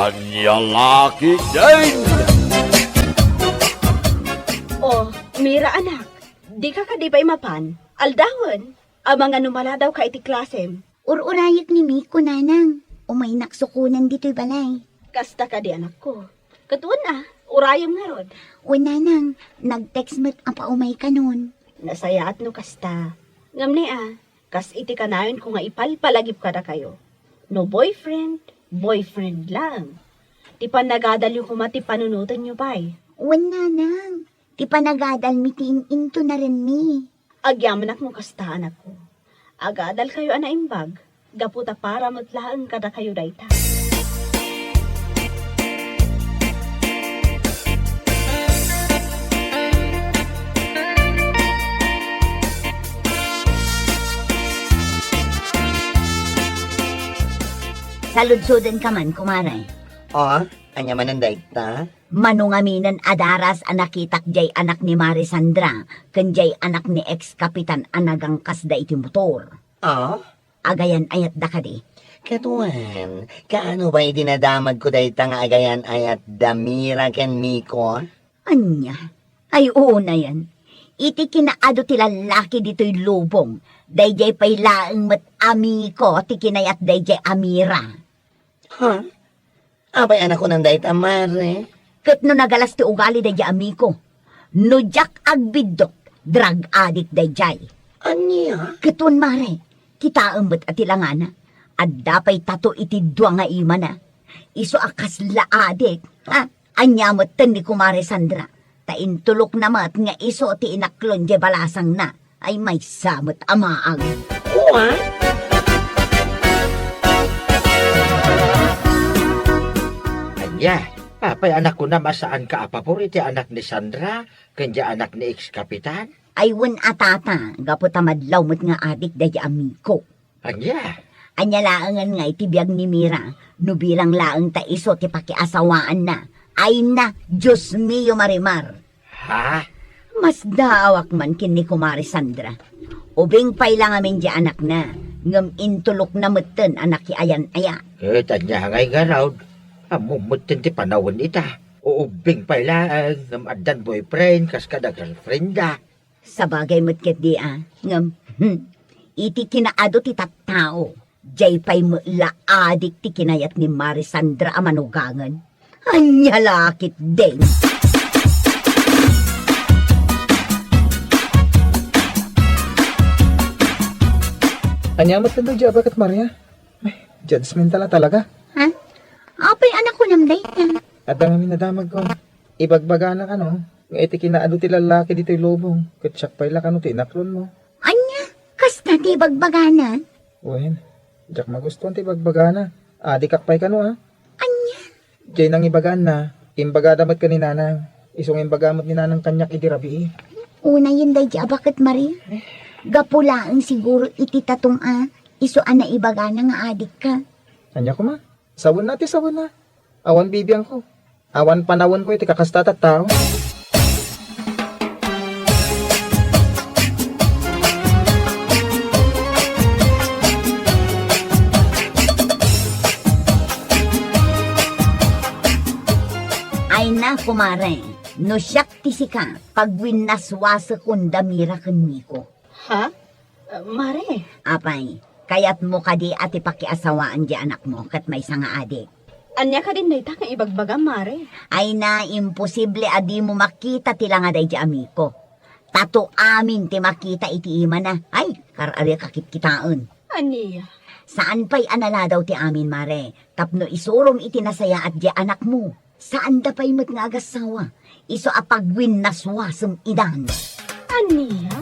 Anya laki din! Oh, Mira anak, di ka kadipay mapan. Aldawan, amang anumala daw ka iti klasem. Ururayag ni Miko, nanang. Umay naksukunan dito'y balay. Kasta ka di anak ko. Katuan na, urayom nga rod. O nanang, nag-text mo't apa umay ka nun. Nasaya at no kasta. Ngam ni kas iti kanayon ko nga ipalpalagip ka na kayo. No boyfriend lang. Ti panagadal yung kumati panunutan nyo pa'y. O nanang, di pa nagadal miting into na rin mi. Agyaman mo kasta anak ko. Agadal kayo anaimbag. Gaputa para matlaan ka na kayo dayta. Saludsudan ka man, kumaray. Oh, anya mananday ta? Manungaminan adaras anakitak jay anak ni Marisandra, ken jay anak ni ex-kapitan anagang kasda iti motor. Oh, Agayan ayat da kadi. katuan, kaano ba dinadamag ko day nga agayan ayat damira ken Miko? Anya? Ay oo na yan. Iti kinaado ti lalaki dito'y lubong. Dayjay pay laeng mat amiko ti kinayat dayjay amira. Ha? Abay anak ko nang day tamare. Ket no nagalas ti ugali dayjay amiko. No jak agbidok, drug addict dayjay. Anya? Ketun mare, kita embet at ilangana. At dapay tato iti dua nga ima na. Iso akas laadik. Ha? Anyamot ten ni kumare Sandra. Taintulok namat nga iso ti inaklon je balasang na. Ay may samot amaang. Kuha? Anya, apay anak ko na masaan ka paboriti anak ni Sandra, kanya anak ni ex-kapitan? Ay wen atata, gaputamad mo't nga adik dahi amiko. Anya, Anya laangan nga itibiyag ni Mira, no bilang laang ta iso ti pakiasawaan na. Ay na, Diyos mio marimar. ha? Mas daawak man kin ni Kumari Sandra. Ubing pay lang amin di anak na. Ngam intulok na meten anak ki ayan aya. Tanya ngay garaw, amumutin ti panawin ita. Uubing pala ng adan boyfriend, kas kada girlfriend da. Sa bagay mo't ket di ngam, iti kinaado ti tattao. Jay pay mo laadik ti kinayat ni Marisandra amanugangan. Anya lakit din. Anyamat na daw dyan, bakit Maria? Ay, judgmental na talaga. Ha? Apay anak ko namday na. At ang amin nadamag ko, ibagbaga na ka no, ng iti kinaado ti lalaki dito'y lobong, katsak pa'y lakano ti inaklon mo. Anya, kasta ti bagbagana. Uwin, jak magustuhan ti bagbaga na. Adikak pa'y kano Anya, Diyan nang ibagaan na, imbaga damat ka ni nanang. Isong imbagamot ni nanang kanyak iti rabi. una yun day dya, bakit Maria? Gapulaan siguro iti tatong iso na ibagana nga adik ka. Anya ko ma, sawon na. Awan bibiyang ko. Awan panawon ko iti kakastatat tao. Ay na, kumare, no siyak tisika, pagwinaswasa kunda mira kanmiko. Ha? Mare, Apay, kayat mo kadi ati pakiasawaan di anak mo, kat may nga adik. anya ka din dayta nga ibagbaga, Mare. Ay na, imposible adi mo makita tila nga day di amiko. Tato amin ti makita iti ima na. Ay, karari kakit kitaan. Aniya. Saan pa'y anala daw ti amin, Mare? Tapno isurong iti nasaya at di anak mo. Saan da pa'y mat nga agasawa? Iso apagwin naswasem idan. Aniya?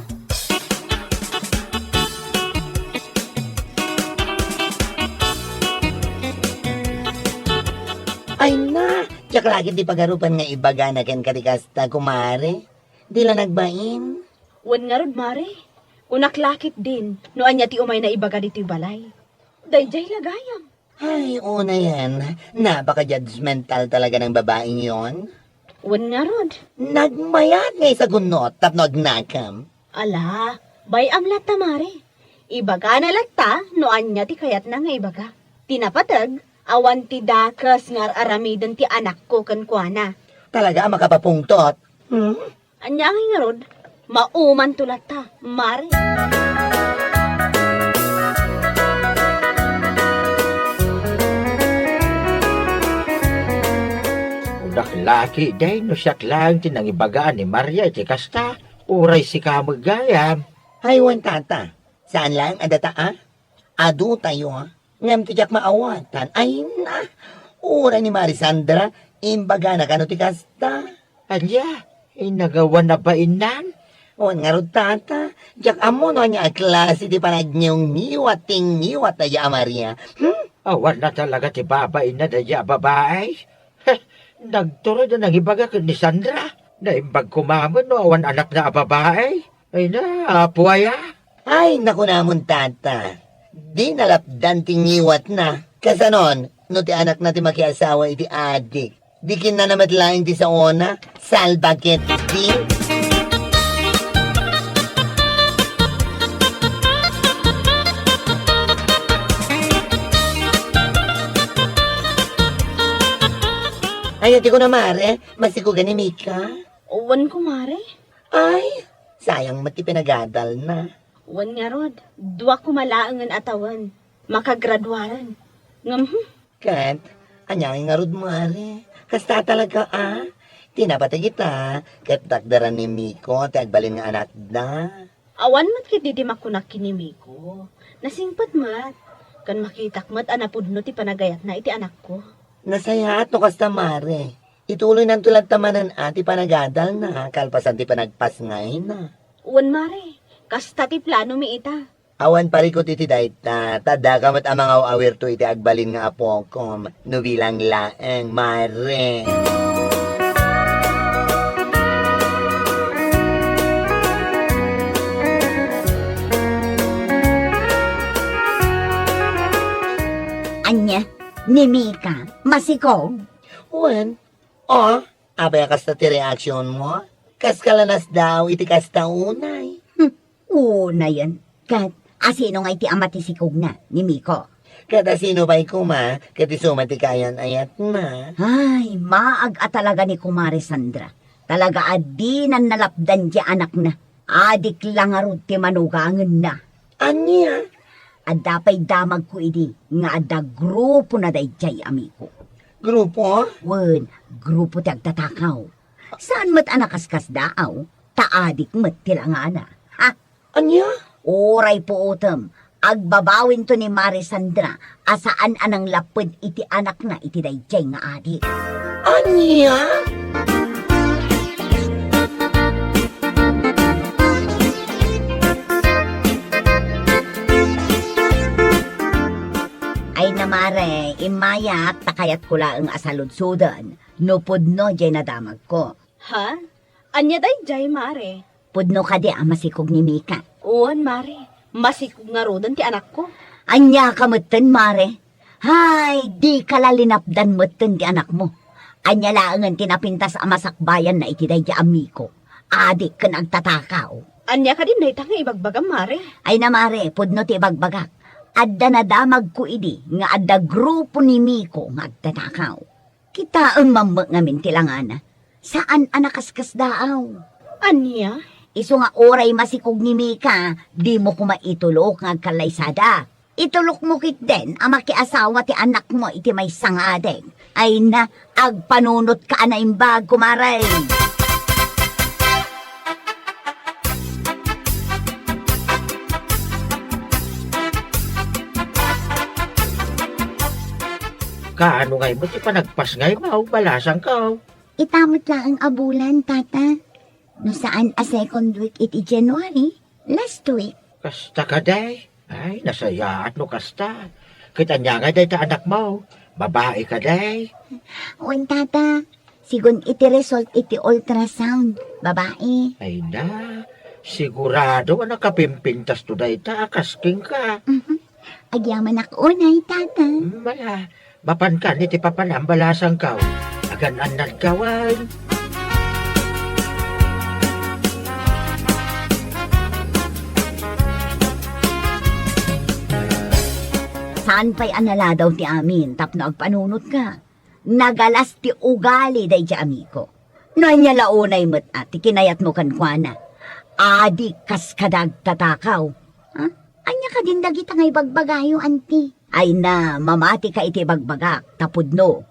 Ay na, jak lagi di pagarupan nga ibaga na ken katikasta kumare. Di la nagbain. Wan nga rod, Mare. Unaklakit din, no anya ti umay na ibaga dito'y balay. Dayjay lagayam. Ay, una yan. Napaka-judgmental talaga ng babaeng yon. Wan nga rod. Nagmayat ngay sa gunot, tapno agnakam. Ala, bay amlat ta, Mare. Ibaga na latta, no anya ti kayat na nga ibaga. Tinapatag, Awan ti dakas nga aramidon ti anak ko kan kuana. Talaga makapapungtot. Anya nga rod, mauman tulat ta, Mare. Naklaki day no siyak lang tinangibagaan ni Maria iti kasta. Uray si kamagayam. Haywan tata, saan lang adata Adu tayo ngam tijak maawatan. Ay na, ura ni Marisandra, imbaga na kano ti kasta. Anya, inagawa na ba inan? O nga ro tata, jak amo no niya klase ti panagnyong miwating miwat na ya Maria. Awan na talaga ti babae na daya babae. Nagturo na nangibaga ni Sandra. Naimbag kumamon no awan anak na babae. Ay na, apuaya. Ay, naku namon tata. Di nalapdan ti ngiwat na. Kasanon, no ti anak na ti makiasawa iti adik. Di kin na namatlaing ti sa ona, salbaget di. Ay, ati ko na mare, masikugan ni Mika. Uwan ko, Mare. Ay, sayang mati pinagadal na. Uwan nga rod, duwa ko malaangan atawan. Makagraduaran. Ngam, Kat, anyangin nga rod mare. Kasta talaga Tinapatay kita, kat dakdaran ni Miko, tagbalin nga anak na. awan mat kitidimak ko na kinimi ko. Nasingpat mat. Kan makitak mat anapudno ti panagayat na iti anak ko. Nasaya ato kasta mare. Ituloy ng tulad tamanan ati panagadal na, kalpasan ti panagpas ngayon na. Uwan, Mare. Kasta ti plano mi ita. Awan parikot iti dayta, tada kamat amang awir to iti agbalin nga apokom, no bilang laeng, mare. Anya, ni Mika, masikog. Uwan, abay kasta ti reaksyon mo? Kas kalanas daw iti kasta unay. Una yan. Kat, asino nga iti ama ti sikog na, ni Miko. Kada sino ba'y kuma, kati sumati-kayan ayat na. Ay, maag talaga ni Kumare Sandra. Talaga adinan nalapdan di anak na. Adik lang arod ti manugangan na. Anya? Adapay damag ko idi, nga ada grupo na dayjay amiko. Grupo? Wen, grupo ti agtatakaw. Saan mat anakaskas daaw? Taadik mat tilangana. Ha? Anya? Oray po utem. Agbabawin to ni Mare Sandra asaan anang lapid iti anak na iti dayjay nga adik. Anya? Ay namare, imayak takayat ko laang asaludsudan. No pudno jay nadamag ko. Ha? Anya day jay, Mare. Pudno ka di masikog ni Mika. Uwan, Mare. Masikog nga rodan ti anak ko. Anya ka mutten, Mare. Hay, di kalalinapdan mutten ti anak mo. Anya laangan tinapintas amasakbayan na itiday di amiko. Adik ka nagtatakaw. Anya ka din dayta nga ibagbagam, Mare. Ay na Mare, pudno ti bagbagak. Adda na damag ko idi, nga adda grupo ni Miko nga agtatakaw. Kita ang mambag ngamin tilangana. Saan anakaskas daaw? Anya? Iso nga oray masikog ni Mika, di mo kumaitulok nga kalaysada. Itulok mo kit den, ang makiasawa ti anak mo iti may sangadeg. Ay na, agpanunot ka na imbag kumaray. Kaano ngay mo ti panagpas ngay mau, balasang ka. Itamot lang ang abulan, tata. No saan a second week iti January? Last week. Kasta ka day. Ay, nasayaat no kasta. Kita niya nga day ta anak mo. Babae ka day. Uwan, tata. Sigun iti result iti ultrasound. Babae. Ay na, sigurado nga nakapimpintas to day ta, kasking ka. Agyaman ako unay, tata. Mala, mapan ka ni ti papanambalasang ka. Agan-anan kawan. Saan pa'y anala daw ti amin, tapno agpanunot ka. Nagalas ti ugali day ti amiko. Nanya launay mo't ti kinayat mo kankwana. Adi kas kadag tatakaw. Ha? Anya ka din dagita ngay bagbagayo, anti. Ay na, mamati ka iti bagbagak, tapudno.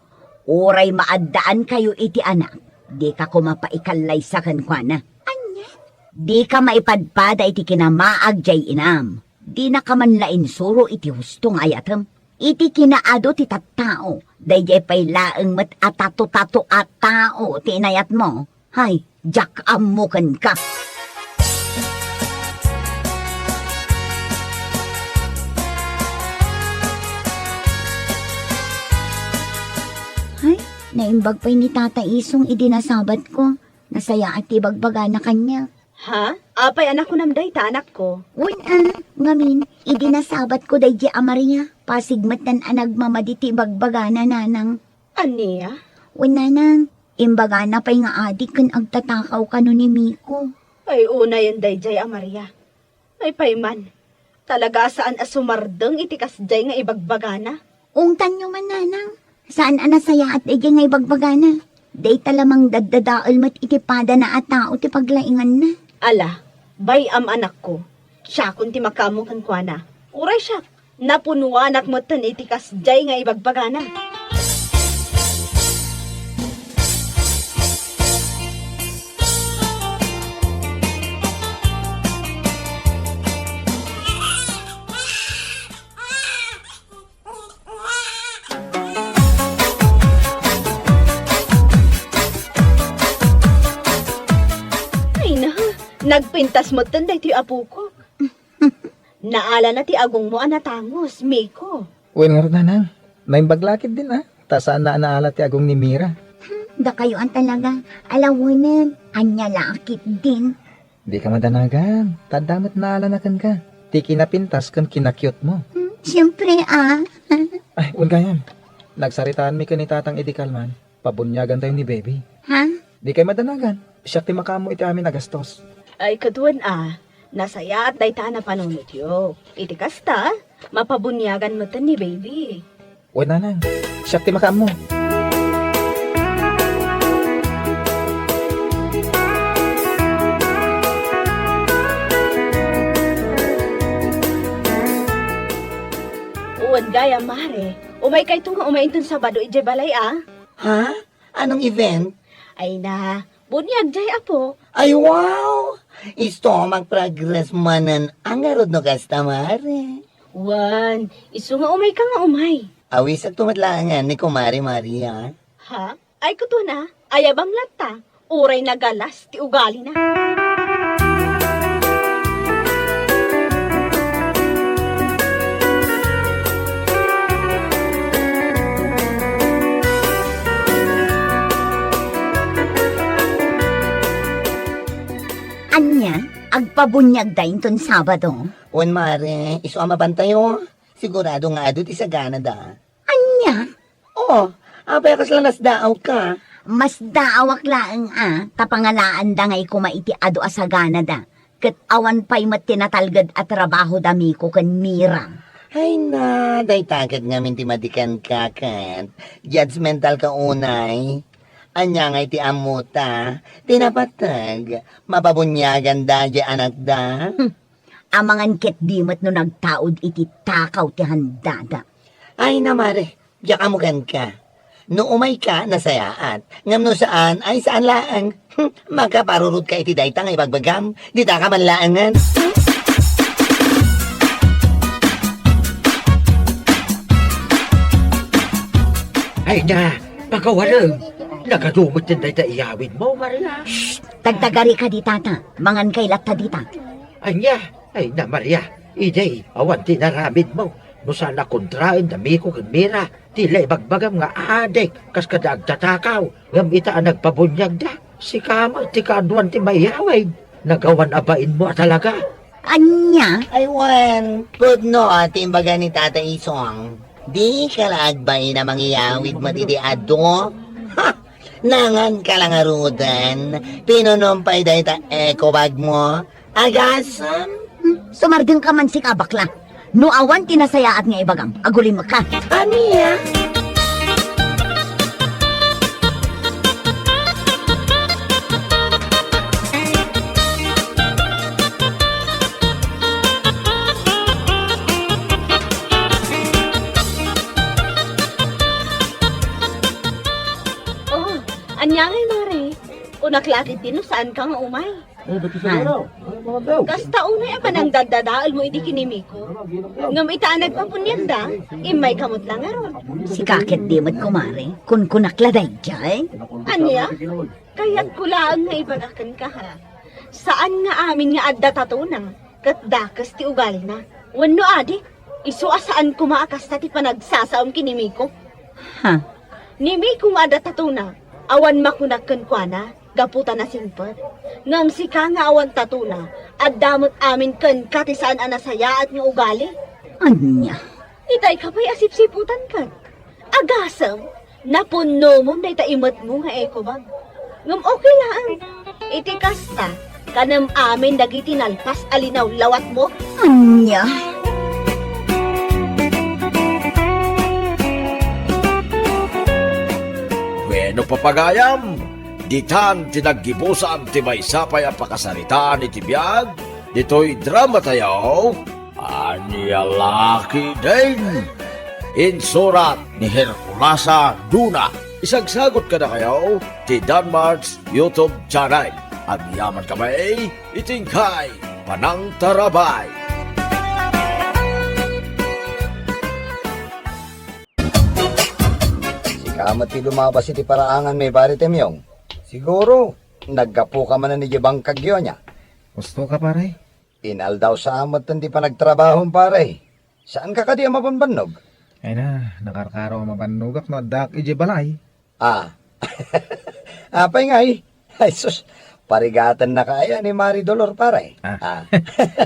Uray maaddaan kayo iti anak. Di ka kumapaikalay sa kankwana. Anya? Di ka maipadpada iti kinamaag jay inam. Di na ka manlain suro iti hustong ayatem. Iti kinaado ti tattao. Dayjay pay laeng met atato-tato at tao tinayat mo. Hay, jak amukan ka. Hay, naimbag pa'y ni Tata Isong idinasabat ko. Nasaya at ibagbaga na kanya. Ha? Apay anak ko namday ta anak ko. Uy, ngamin, idinasabat ko day di Amaria. Pasigmat nan anagmamaditi bagbagana nanang. Aniya? Uy, nanang, imbagana pa'y nga adik kan agtatakaw ka no ni Miko. Ay una yan day jay Amaria. Ay payman. Talaga saan asumardeng itikas jay nga ibagbagana? Ungtan nyo man, nanang. Saan anasaya at day nga ibagbagana? Day talamang daddadaal mat itipada na at tao ti paglaingan na. Ala, bay am anak ko. Siya kun ti makamukan kwa na. Uray siya, napunuan at mo tan itikas jay nga ibagbagana. Ay na, nagpintas mo tan day ti apo ko. Naala na ti agong mo anatangos, Miko. Uy, nga rin, nanang. Naimbaglakid din, ha? Ta saan na naala ti agong ni Mira. Da kayo ang talaga. Alawanan, anya lakit din. Di ka madanagan. Tadamat naala na kan ka. Ti kinapintas kan kinakyot mo. Siyempre, Ay, un ganyan. Nagsaritaan mi ka ni Tatang Eddie Kalman. Pabunyagan tayo ni Baby. Ha? Di kay madanagan. Siya ti makamo iti amin nagastos. Ay kaduan nasaya at day ta na panunot yo. Iti kasta, mapabunyagan mo tan ni baby. Uy, nanang. Siya ti makamo. Uwan gaya mare, umay kay tunga umaintun Sabado ije balay Ha? Anong event? Ay na, bunyag jay apo. Ay, wow! Isto mag-progress manan ang arod no kastamare. Wan, iso nga umay ka nga umay. Awis at tumatlangan ni Kumari Maria. Ha? Ay kuto na, ayabang lata. Uray na galas, ti ugali na. Anya, agpabunyag dahin ton Sabado. Wan mare, iso ang mabantayo. Sigurado nga ado ti sa Canada. Anya, Oh, apay kas lang nasdaaw ka. mas daawak laeng tapangalaan da ngay kumaiti ado asagana da. Kat awan pa'y matinatalgad at trabaho dami ko kan Mira. Ay na, day tagad nga minti madikan ka kan. Judgmental ka unay. Anya nga iti amuta, tinapatag, mapabunyagan da di anak da. Amangan ket dimat no nagtaod iti takaw ti handada. Ay na mare, diya kamugan ka. No umay ka, nasayaat. Ngam no saan, ay saan laang. Magkaparurot ka iti dayta nga ibagbagam. Di ta ka man laangan. Ay na, pagkawalang. Nagadumot din tayo iyawid mo, Maria. Tagtagari ka di tata, mangan kay latta dita. Anya, ay na, Maria. Ijay, awan tinaramid mo. No sana kontrain dami ko kag Mira. Tila ibagbagam nga adik. Kas kadag tatakaw. Ngam ita ang nagpabunyag da. Si Kama, ti kaduan ti mayawid. Nagawan abain mo talaga. Anya, Ay wan, pudno ati imbaga ni Tata Isong. Di ka laagbay na mangyayawid matiti ado. Ha! Nangan ka lang arudan. Pinunumpay dahi ta eko bag mo. Agasam. sumardeng ka man si kabakla. No awan tinasayaat nga ibagam, aguli mo ka. Aniya? Oh, anyangay mare. Unaklakit din no, saan ka nga umay? Kasta unay pa nang dadadaal mo iti kinimiko. Ngam itaanag pa punyanda, imay kamot lang aron. Si kakit di mo't kumare, kun kunakladay jay. Anya? Kaya't kulaang nga ibagakan ka ha. Saan nga amin nga adda tatuna? Kat dakas ti ugal na. Wano adi? Isu asaan kumaakas na ti panagsasaom kinimiko? Ha? Nimiko nga adda tatuna. Awan makunakan kwa na. Gaputa na simpot. Ngam si ka nga awan tatuna. At damot amin kan katisaan anasaya at nga ugali. Anya? Itay ka pa'y asip-siputan ka. Agasam, napuno mo na itaimat mo nga eko bag. Ngam okay lang. Iti kasta, kanam amin dagiti nalpas alinaw lawat mo. Anya? Bueno papagayam, ditan tinaggibusan ti may sapay ang pakasaritaan iti biyag, dito'y drama tayo, Anya Laki din. Insurat ni Herculasa Duna. Isagsagot ka na kayo ti Danmar's YouTube channel. At yaman kami, itingkay, Panang Tarabay. Kamat ti lumabas iti paraangan may bari temyong. Siguro, naggapu ka man na ni Jibang kagyo niya. Gusto ka pare? Inal daw sa amat hindi pa nagtrabahong pare. Saan ka kadi ang mapanbanog? Ay na, nakarkaraw mapanugak no dak ije balay. Ah, apay nga eh. Ay sus, parigatan na kaya ni Mari Dolor pare. Ah.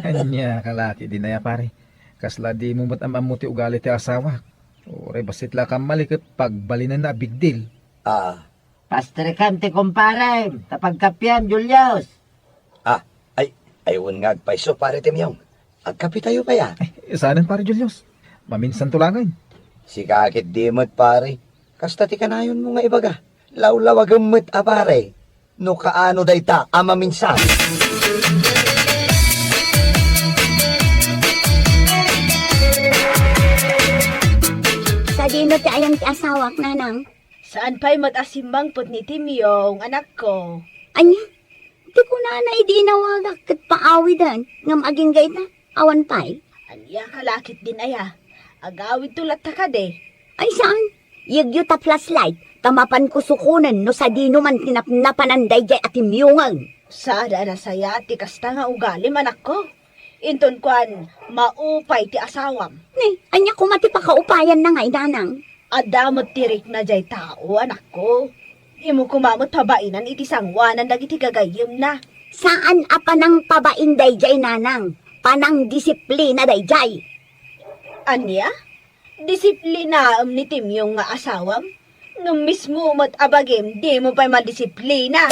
Anya kalaki din na ya pare. Kasla di mo mat amamuti ugali ti asawa. Ore basit la kam malikot pagbalinan na big deal. Ah, Pastrekam ti kumpare, tapagkapyan, Julius. ayun nga agpaiso pare temyong. Agkapi tayo pa ya. Saanan pare Julius? Maminsan tulangan. Si kakit dimot pare. Kasta ti kanayon mo nga ibaga. Lawlawag umot pare. No kaano dayta ama minsan. Sa dino ti ayang ti asawak nanang. Saan pa'y matasimbang put ni Timyong, anak ko? Anya? Di ko na di nawagak kat paawidan. Ngam aging gayt na, awan pa'y. Anya kalakit din aya. Agawid tulat ta ka de. Ay saan? Yagyo ta flashlight, tamapan ko sukunan no sa dino man tinapnapananday jay atimyungan. Sada na saya ti kasta nga ugali manak ko. Inton kwan, maupay ti asawam. Ni, anya kumati pa kaupayan na nga inanang. Adamot tirik na jay tao, anak ko. Imo kumamot pabainan iti sangwanan dagiti gagayem na. Saan apa nang pabain day jay nanang? Panang disiplina day jay. Anya? Disiplinaam ni Timyong nga asawam? Nung mismo mat abagem, di mo pa'y madisiplina.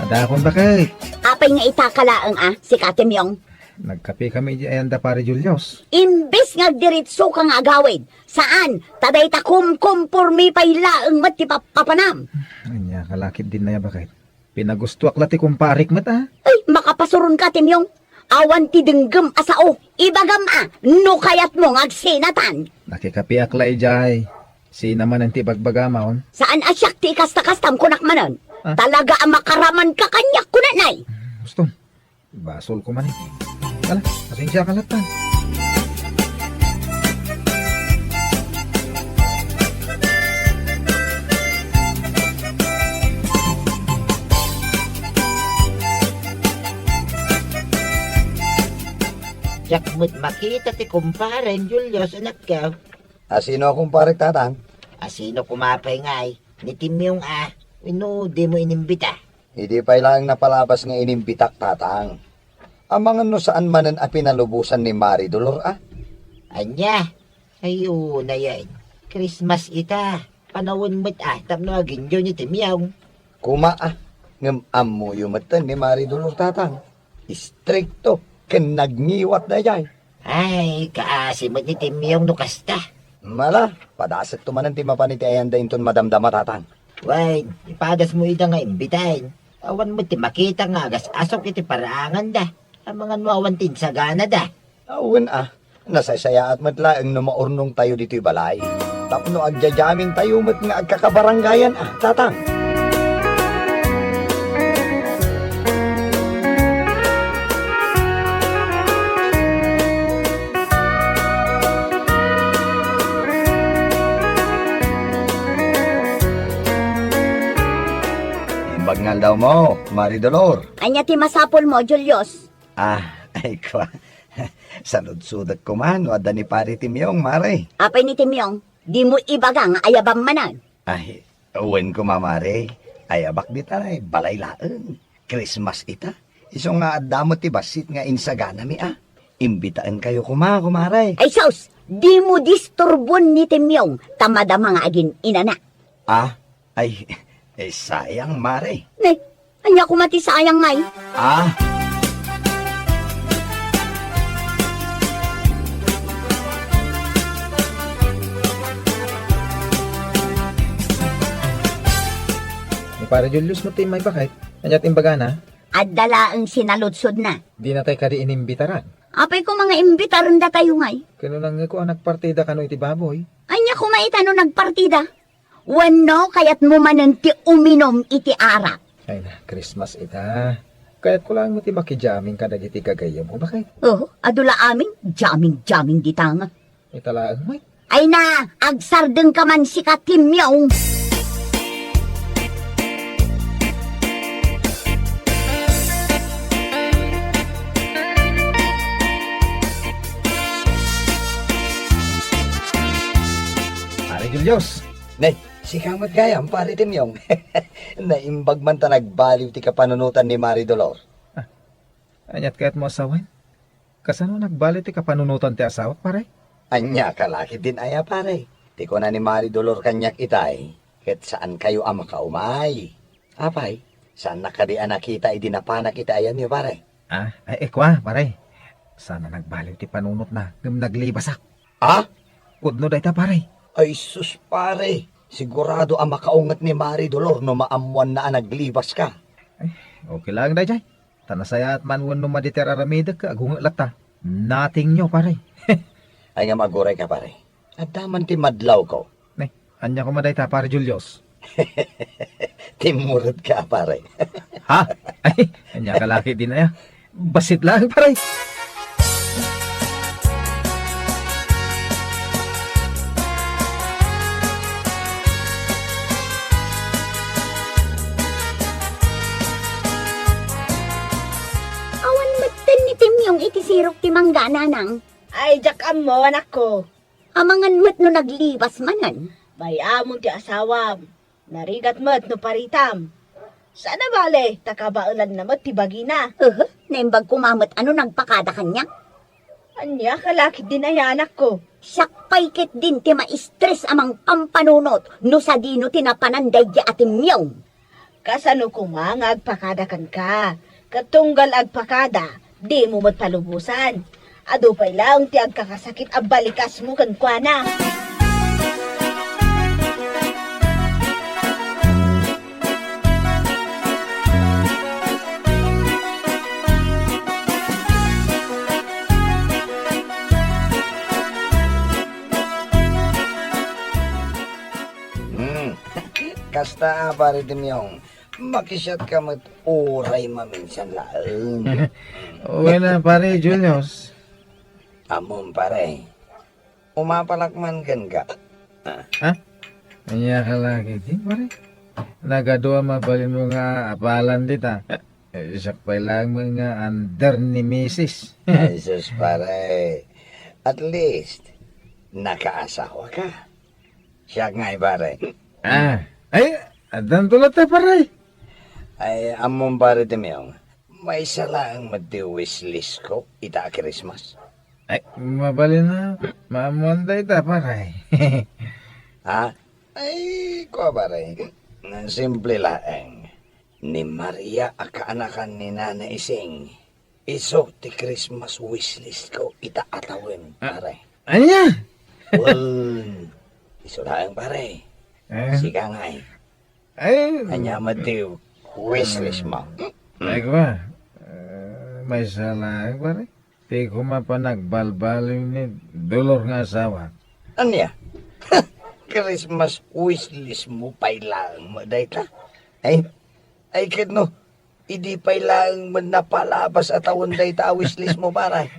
Ada akong bakit. Apay nga itakalaang si Katemyong. Nagkape kami di ayanda pare Julius. Imbes nga diritso ka nga agawid. Saan? Taday ta kumpormi pay laang mat ti papanam. Anya kalakit din na ya bakit. Pinagustuak lati kumparik mat Ay, makapasuron ka, Timyong. Awan ti denggem asao. Ibagam no kayat mo ngagsinatan. Nakikapi akla ijay. Si naman ang tibagbagamaon. Saan asyak ti kasta-kastam kunak manon? Ah? Talaga ang makaraman ka kanyak kunanay. Gusto. Basol ko man eh. Kala, pasensya ka latan. Yakmut makita ti kumpare, Julius, anak ka. Sino akong pare tatang? Asino kumapay ngay, ni Timyong di mo inimbita. Hindi pa lang napalabas nga inimbitak tatang. Ang mga no saan manan a pinalubusan ni Mari Dolor Anya, Ay, na yan. Christmas ita. Panawin mo't tapno agin yun iti miyaw. Kuma ngam ammo yumatan ni Mari Dolor tatang. Istrikto, ken nagngiwat na jay. Ay, kaasi mo't iti miyaw no kasta. Mala, padasat tumanan ti mapaniti ayan da inton madamdama tatang. Wait, ipadas mo ita nga imbitahin. Awan mo ti makita nga agas asok iti parangan da. Ang mga nuawan tin sa gana da. Awen nasasaya at matlaang no maurnong tayo dito'y balay. Tapno agjajamin tayo mat nga agkakabaranggayan tatang. Imbag nga daw mo, Mari Dolor. Anya ti masapol mo, Julius. Ay kwa. Salud-sudat ko man, wada ni pari Timyong, Mare. Apay ni Timyong, di mo ibaga nga ayabang manan. Ay, uwen ko mamare. Ayabak di taray, balay laeng. Christmas ita. Iso nga adamot ti basit nga insagana mi Imbitaan kayo kumare. Ay sus, di mo disturbon ni Timyong, tamada mga agin inana. Ay, sayang, Mare. Ne, anya ko mati sayang ngay. Para Julius mo ti may bakit? Anyat imbaga na, At dalaang sinaludsod na. di na tayo kadi inimbitaran. Apay ko mga imbitaron da tayo ngay. Kano lang ko ang nagpartida kano iti baboy. Anya ko maitano nagpartida. Wano kayat mo manan ti uminom iti arak. Ay na, Christmas ita. Kaya't ko lang mo ti makijaming kadag iti kagayam mo. Bakit? Adula amin, jaming di tanga. Italaan mo. Ay na, agsardeng ka man si Katimyong. Pare Julius. Nay, si kamot gayam, pari Timyong. Naimbag man ta nagbaliw ti kapanunutan ni Mari Dolor. Anyat kaya't mo asawan? Kasano nagbalit ti kapanunutan ti asawa, pare? Anya kalaki din aya pare. Ti ko na ni Mari Dolor kanyak itay. Ket saan kayo ang makaumay? Apay, saan nakadian nakita idinapanak itayan niyo pare? Ay ekwa, pare. Sana nagbaliw ti panunot na ngam naglibasak. Udno day ta, pare. Ay sus pare. Sigurado ang makaungat ni Mari Dolor no maamuan na naglibas ka. Okay lang day, jay. Tanasaya at manwan no maditer aramida ka, agung lata. Nating nyo, pare. Ay nga maguray ka pare. At daman ti madlaw ko. Anya ko maday ta, pare Julius. Timurot ka pare. Ha? Ay, anya kalaki din na ya. Basit lang, pare. Awan maten ni Timyong iti sirok ti manggana nang. Ay, jakam mo, anak ko. Amangan mat no naglibas manan. Bayamon ti asawam. Narigat mo't no paritam. Sana bale, takabaulan na mo't ti bagina. Naimbag kumamot ano nagpakada kanya. Anya, kalakit din ay anak ko. Sakpay ket din ti ma-stress amang pampanunot no sa dino tinapananday di Timyong. Kasano kumang agpakadakan ka. Katunggal agpakada, di mo mo't palubusan. Ado pa'y lang ti agkakasakit abalikas mo kan kwa na. Kasta pare Timyong. Makisyat ka mat uray maminsan laeng. Okay na, pare Julius. Amon pare. Umapalakman kan ka. Anya kalaki din, pare. Nagaduwa mabalin mo nga apalan dita. Sakpay lang mga under ni Mrs. Ay sus pare. At least, nakaasawa ka. Siya nga'y pare. Ay, adan tulad ta, pare. Ay, amon pare Timyong. May isa lang madi-wishlist ko ita Christmas. Ay, mabalin na. Mamonday ta, paray. Ha? Ay, ko pare. Simple laeng. Ni Maria akaanakan ni Nana Ising. Iso ti Christmas wishlist ko itaatawin, pare. Anya? Well, iso laeng pare. Eh, Sika nga ay, Anya matiw wishlist mo. ay ko ba? May salang, pare. Di ko mapanagbalbaliw ni Dolor nga asawa. Anya? Christmas wishlist mo pailang mo dayta. Ay no. Idi pailang mo napalabas at tawon dayta wishlist mo pare.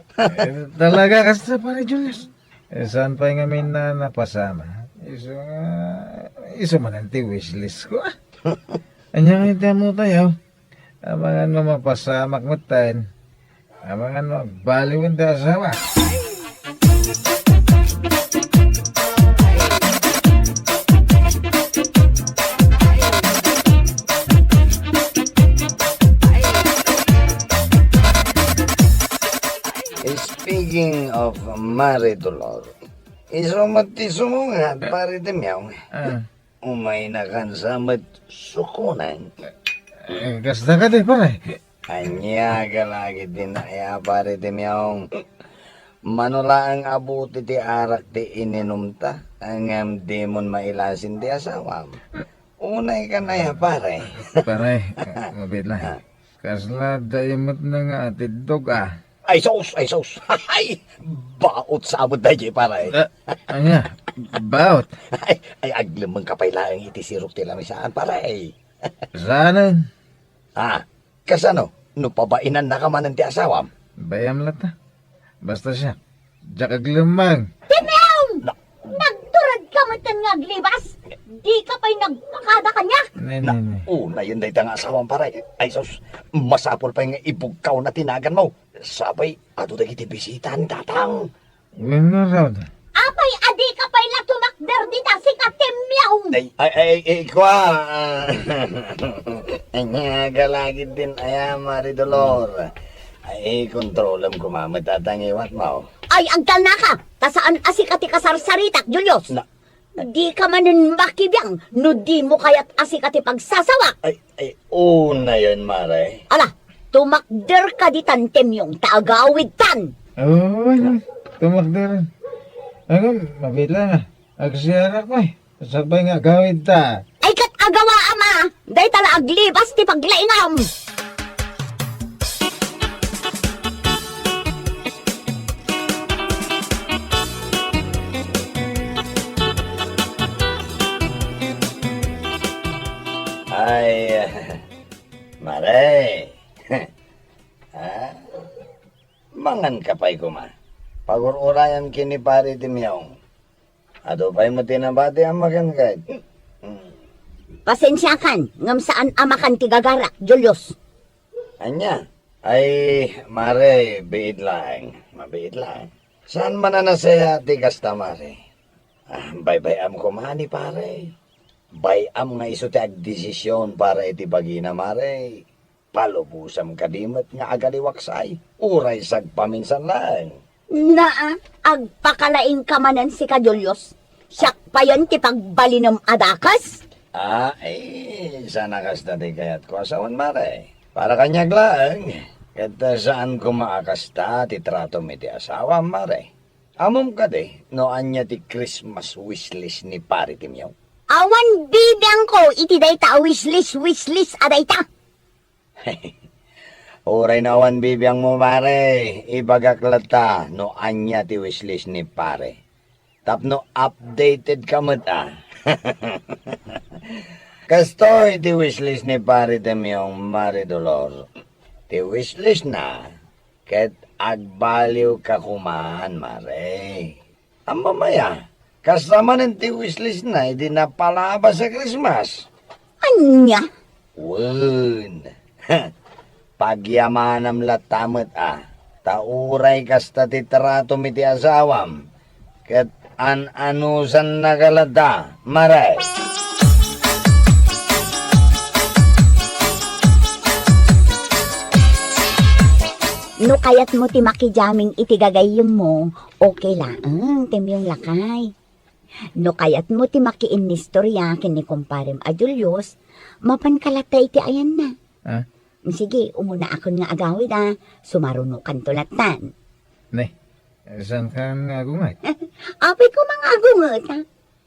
Talaga kasi pare Julius. Saan pa nga min na napasama? Iso man ang wishlist ko. Anya nga mo tayo. Abangan mo mapasamak mo tayo. Abangan mo baliwan tayo asawa. Speaking of Maridolor, iso matisumungan pare demyaw. Umay na kan samat sukunan. Kasta ka di pare. Anya ka lagi din na pare demyaw. Manula ang abuti ti arak ti ininumta. Ang demon mailasin ti asawam. Unay ka na pare. Pare, mabit lang. Kasla dayamot na nga atidog ah. Ay sos! Ay! Baot sa abot na pare. Anya, baot. Ay aglimang kapailaang iti sirok ti lamisaan pare. Saanan? Kasano? No pabainan na ka man ti asawam? Bayam lata. Basta siya. Diyak aglimang. Timeong! Nagturad ka mo nga aglibas. Di ka pa'y nagpakada kanya. Nene. Na yun dahi nga asawam pare. Ay sos, masapol pa yung ibugkaw na tinagan mo. Sabay, ato dahi ti bisitan tatang. Wala nga raw. Apay adi ka pa'y latumakder dita si Katimyaong. Kwa. Anya galagid din Maridolor. Ay, kontrolam ko tatang iwat mo. Ay, agdal na ka. Tasaan asikati kasarsaritak, Julius. Di ka manin makibiyang, no di mo kaya't asikati pagsasawa. Na yun, Mare. Ala, tumakder ka di tantem yung taagawid tan. Oo, tumakdaran. Ano, mabit lang ah. Agsiyara ko eh. Sabay nga gawin ta. Ay kat agawa ama, day tala aglibas ti paglaingam. Ay, Mare. Mangan kapay ko ma. Pagururayan kini pare timyaw. Ado pa'y mo tinabati ang makan kahit. Pasensya kan, ngam saan amakan ti gagara, Julius. Anya? Ay, Mare, biid lang. Mabiid lang. Saan man na nasaya ti kasta, Mare? Bay-bayam ko mani, pare. Bayam nga iso ti agdesisyon para iti bagina, Mare. Palubusam kadimat nga agaliwaksay. Uray sagpaminsan lang. Naa, agpakalaing kamanan si ka, Julius. Siyak pa yan ti pagbalinam adakas. Sana kasta ti kayat ko asawan, Mare. Para kanyag lang. Kata saan ko maakasta ti trato mi ti asawa, Mare. Amom ka di, no anya ti Christmas wishlist ni pari timyaw. Awan bibiyang ko, iti dayta wishlist adayta. Uray na awan bibiyang mo, Mare. Ibagaklata, no anya ti wishlist ni pare. Tapno updated ka mo ta. Kastoy ti wishlist ni pare temyong Maridolor. Ti wishlist na, ket agbaliw ka kumahan, Mare. Ang mamaya, kasama ng ti wishlist na, hindi na palabas sa Christmas. Anya? Wun. Pagyamanam latamot Tauray kasta ti trato mi ti asawam. Ket anusan nagalada, Mare. No No kayat mo ti makijaming itigagayom mo, okay lang, timyong lakay. No kayat mo ti makiinistorya kini kumparem a Julius, mapankalatay ti ayan na. Ah? Sige, umuna akon nga agawid sumarunukan tulatan. Ne, saan ka nga gumay? Apay ko mga agungot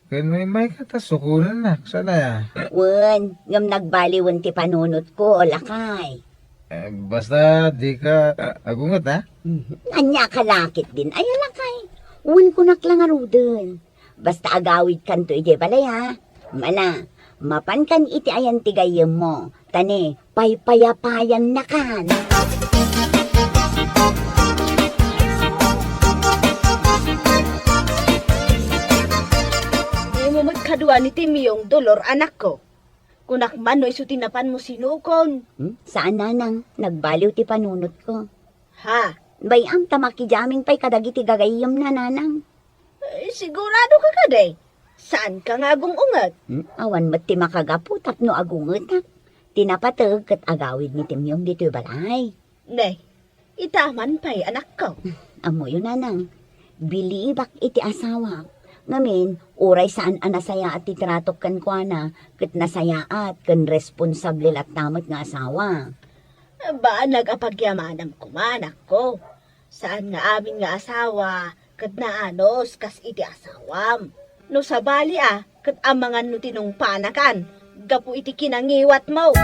Kan may katasukulan na. Sana ya? Wen, ngam nagbaliwan ti panunot ko, lakay. Basta di ka agungat ha? Anya kalakit din, ay lakay. Wen ko naklang aruden. Basta agawid kanto ije balay Mana, mapan kan iti ayan tigayem mo. Tani, paypayapayan na kan. Di mo magkadua ni Timiyong dolor anak ko. Kunak man no isu tinapan mo sinukon. Saan nanang, nagbaliw ti panunot ko. Ha? Bayam tamakijaming pay kadagiti gagayem na nanang. Sigurado ka kaday. Saan ka nga ungat? Awan mat ti makagapu tapno agungot Tinapatag kat agawid ni Timyong dito'y balay. Ne, itaman pa'y anak ko. Amo yun nanang, bilibak iti asawa. Ngamin, uray saan anasaya at titratok kan kwa na, kat nasaya at kan responsable at tamat nga asawa. Ba nagapagyamanam kumanak ko? Saan nga amin nga asawa, kat naanos kas iti asawam. No sa bali kat amangan no tinong panakan, gapu iti kinangiwat mo.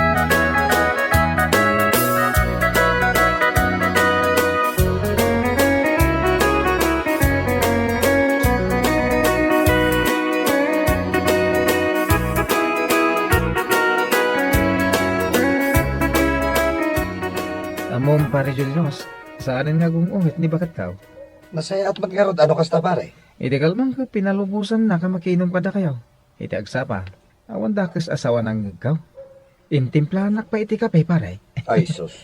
Amom pare Julius, saan nga gumungit ni bakat tao? Nasaya at magkarod, ano kasta pare? Iti kalmang ka pinalubusan na ka makiinom kada kayo. Iti agsapa, awan dakes asawa ng ikaw. Intimplanak pa iti kape pare. Ay, sus.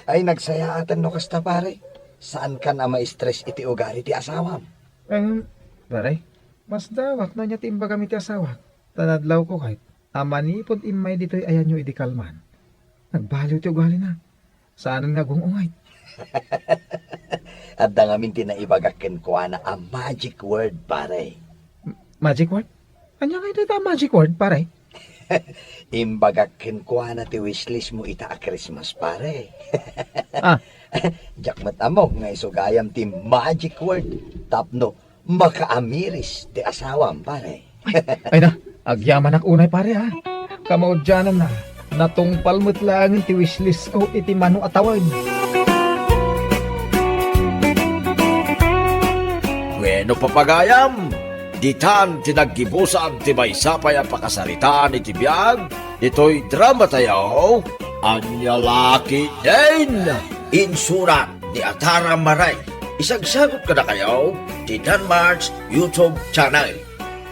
Ay, nagsayaatan no kasta pare. Saan ka na ma-stress iti ugali ti asawam? Pare, mas dawat na niya timba kami ti asawa. Tanadlaw ko kahit, amanipod imay dito'y ayan nyo iti kalman. Nagbaliw ti ugali na. Saan nga gumungay? At da ngamin tinaibagakin ko na a magic word pare. Magic word? Anya kayo dito magic word pare? Imbagakin ko na ti wishlist mo ita a Christmas pare. Ah. Jakmat amok nga isugayam ti magic word. Tapno, makaamiris ti asawam pare. Ay na, agyaman ak unay pare ha. Kamaudyanan na. Natungpal mo't lang ti wishlist ko iti mano atawag. Bueno papagayam, ditan tinaggibusan ti maysapay a pakasaritaan iti biyag, ito'y drama tayo, Anyalaki din! Insurat ni Atara Maray. Isagsagot ka na kayo, ti Danmarks YouTube channel.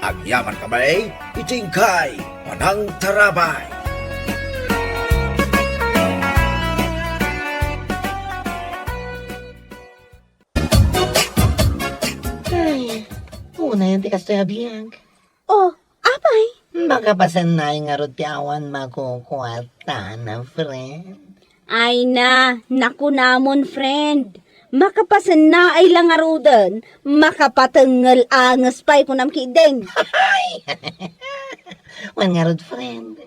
Agyaman kamay, itingkay, panang tarabay. Una yung tikas to yabiyag. Oh, apay. Makapasan na yung arot ti awan makukuwata na, friend. Ay na, naku namon friend. Makapasan na ay langarudan, makapatengal angas pa'y kunam kideng. Wan nga rod, friend.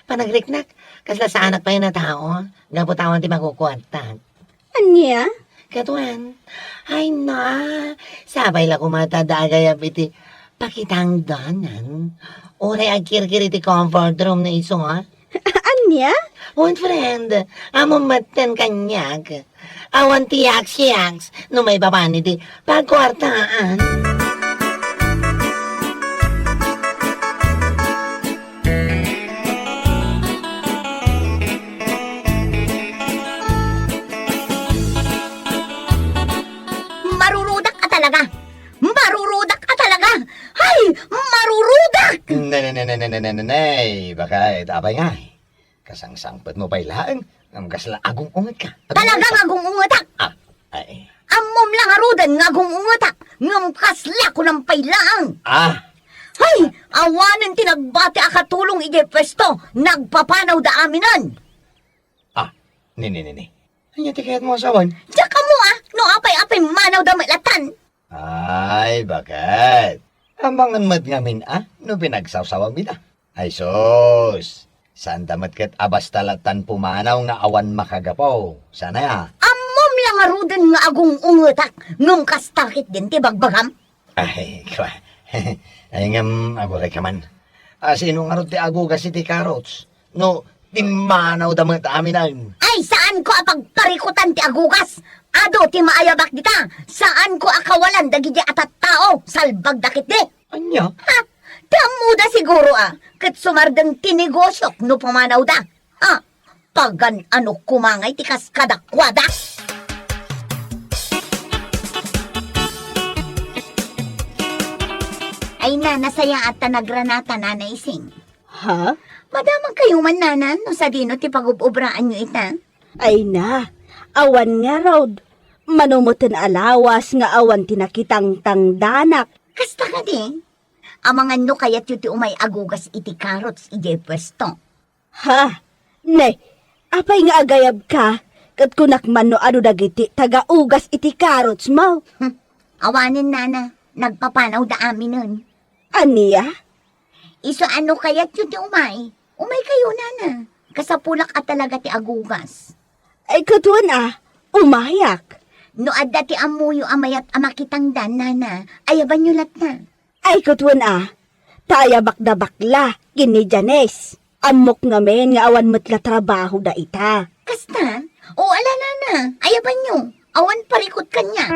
Panagriknak, kasla sa anak pa yun na tao, gaputawan ti makukuwata. Anya? Katuan, ay na, sabay la kumatadagay iti pakitang danan. Oray agkir-kir iti comfort room na iso, ha? Anya? One friend, among maten kanyag. Awan ti yaks-yaks, no may baban iti pagkwartaan. Marurudak ka talaga! Marurudak ka talaga! Hay! Marurudak! Nanay, baka itapay nga. Kasangsangpat mo pa'y laang, ang kasla agong ungat ka. Talagang agungungatak! Ah, ay. Amom lang arudan nga agungungatak! Ngam kasla ko ng pailaang! Ah, Hay! Awanan tinagbati akatulong ije pwesto! Nagpapanaw da aminan! ni. Anya ti kayat mo asawan? Diya ka mo no apay-apay manaw da mailatan. Ay, bakit? Ambangan mat ngamin no pinagsawsawa mi na. Ay sos, saan damat kat abas talatan pumanaw nga awan makagapaw. Sana ya. Amom lang arudan nga agong ungutak, ngum kastakit din ti bagbagam. Ay, kwa. Ay ngam, agore ka man. Sino nga ron ti agugas iti karots? No, timanaw damat amin ang. Ay, saan ko apagparikutan ti agugas? Ado ti maayabak dita, saan ko akawalan dagiti atat tao, salbag dakit di. Anya? Ha? Damuda siguro kat sumardang tinigosyok no pumanaw da. Ha? Pagan ano kumangay ti kaskadakwada. Ay na, nasaya at nagranata na naising. Ha? Madamang kayo man nanan, no sa dino ti pagububraan nyo ita. Ay na, awan nga raw. Manumutin alawas nga awan tinakitang tangdanak. Kasta ka di. Amangan no kayat yu ti umay agugas iti karots ije pwesto. Ha? Ne, apay nga agayab ka, kat kunakman no ano dagiti taga-ugas iti karots mo. Awanin nana, nagpapanaw da amin nun. Aniya? Iso ano kayat yu ti umay? Umay kayo nana. Kasapulak at talaga ti agugas. Ay katuan umayak. No adda ti amuyo amayat amakitang dan nana, ayaban nyo lat na. Ay katuan taya bakda bakla, gini Janes. Amok ngamen nga awan matla trabaho da ita. Kasta? O ala nana, ayaban nyo. Awan parikot kanya.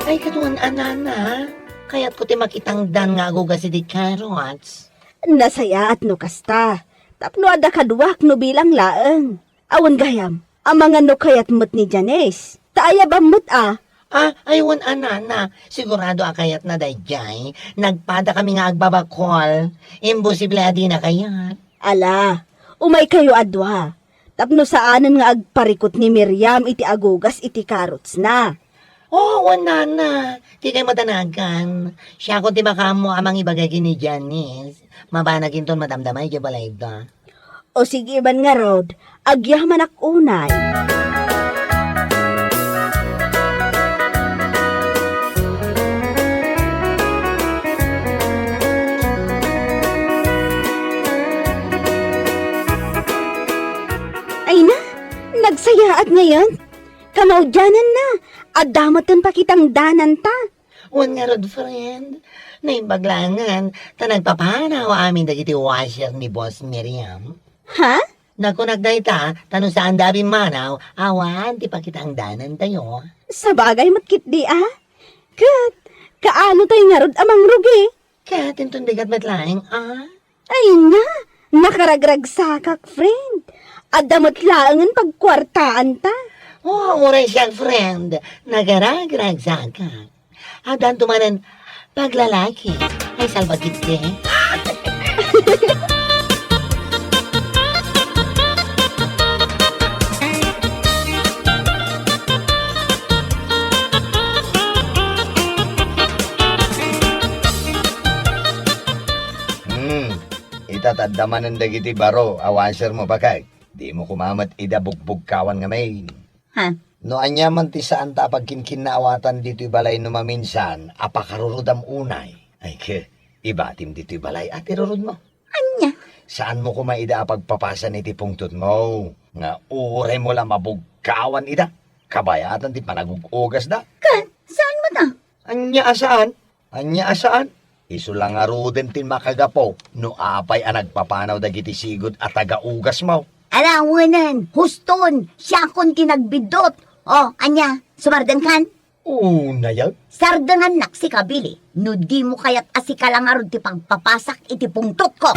Ay, katuan anana. Kaya't ko ti makitang dan nga agugas iti karots. Nasaya at no kasta. Tapno ada kaduak no bilang laeng. Awan gayam, amang no kayat mo't ni Janes. Taaya ba mo't Aywan anana. Sigurado akayat na dayjay. Nagpada kami nga agbabakol. Imposible adi na kayat. Ala, umay kayo adwa. Tapno saanan nga agparikot ni Miriam iti agugas iti karots na. Oh, nana. Di kayo matanagan. Siya ko ti makamo amang ibagay ni Janice. Mabanagin ton madamdamay kaya balay da. O sige man nga rod, agyaman ak unay. Ay na, nagsayaat ngayon. Kamaudyanan na, at damatan pa kitang danan ta. Wan nga rod, friend. Naimbaglangan, ta nagpapanaw amin dagiti washer ni Boss Miriam. Ha? Nakunagday ta, tanong saan dabi manaw, awan, di pa kitang danan tayo. Sa bagay matkit di Kat, kaano tayo nga rod amang rugi? Kaya tintundigat matlaing, Ay na, nakaragrag sakak, friend. At damot laangan pagkwartaan ta. Oh, uray siya, friend. Nagaragrag saka. Adan tumanan, paglalaki. Ay, salbagit ke. Itatadaman ng dagiti baro, awanser mo bakay. Di mo kumamat idabugbugkawan nga may. Ha? No anya man ti saan ta pagkinkinnaawatan dito'y balay no maminsan, apakarurudam unay. Ay ke, ibatim dito'y balay at irurud mo. Anya? Saan mo kumaida pagpapasan iti pungtot mo? Nga uray mo lang mabugkawan ida. Kabayatan ti panagugugas da. Kat, saan mo ta? Anya asaan? Anya asaan? Isu lang aruden tin makagapo, no apay ang nagpapanaw dagiti sigod at tagaugas mo. Alawanan, huston, siya kon tinagbidot. O, anya, sumardan kan? Una yan? Sardangan nak si kabili. No di mo kaya't asikalangarod ti pagpapasak iti pungtot ko.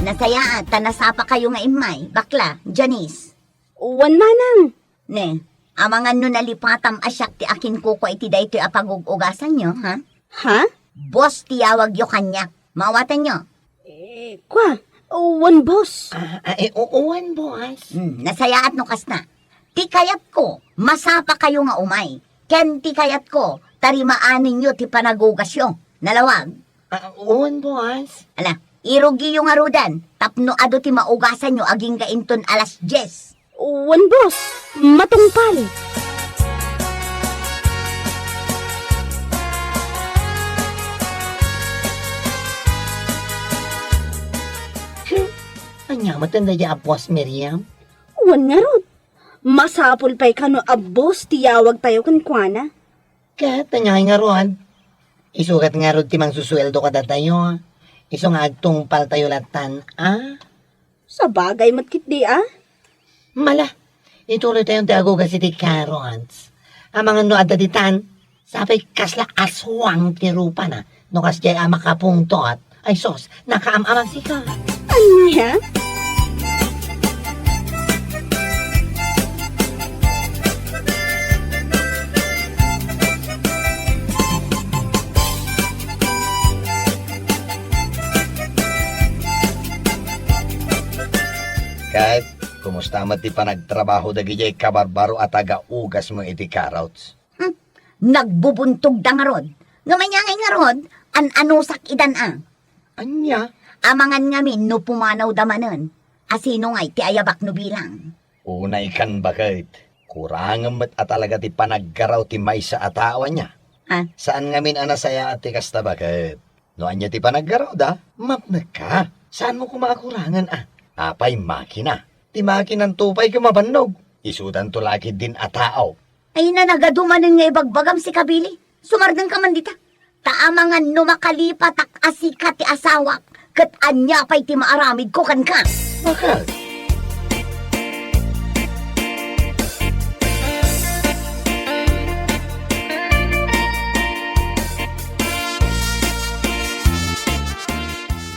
Nasaya at tanasapa kayo nga imay, bakla, Janice. Uwan manang. Ne, amangan no nalipatam asyak ti akin kuko iti daytoy apagugugasan nyo, ha? Ha? Boss tiyawag yo kanyak. Mawatan nyo. Kwa, one boss. Uuwan, boss. Nasayaat no kas na. Ti kayat ko, masapa kayo nga umay. Ken ti kayat ko, tarimaanin nyo ti panagugasyo. Nalawag. Uuwan, boss. Ala, irugi yung arudan. Tapno ado ti maugasan nyo aging gainton alas 10. One boss, matungpal. Anya, matanda ya boss, Miriam. One nga rod. Masapul pa'y kano abos tiyawag tayo kan kwana. Kat, anya nga ron. Isukat nga ron timang susweldo ka tayo. Iso nga agtungpal tayo latan, Sa bagay matkit di Mala, ituloy tayong tiago kasi ti Carons. Ang mga no adaditan, sabi kasla aswang ti rupa na. No kas jay makapungtot. Ay sos, nakaamamang sika. Ano ya? Kahit, kumusta man ti panagtrabaho dagijay kabarbaro at aga-ugas mo iti Carrots? Nagbubuntog da nga rod. Ngamanyangay nga rod, an-anusak idan Anya? Amangan ngamin no pumanaw damanen. Asino nga'y ti ayabak no bilang. Unay kan bakit? Kurangan mat at talaga ti panaggaraw ti maysa atawa niya. Ha? Saan ngamin anasaya at ti kasta bakit? No anya ti panaggaraw da? Mapna ka. Saan mo kumakakurangan Apay makina. Ti makinang tupay kumabannog. Isudan to lagi din atao. Ay na nagadumanen nga ibagbagam si Kabili. Sumardang ka man dita. Taamangan no makalipatak asikat ti asawak. Kat anya pa'y ti maaramid ko kan ka. Bakit?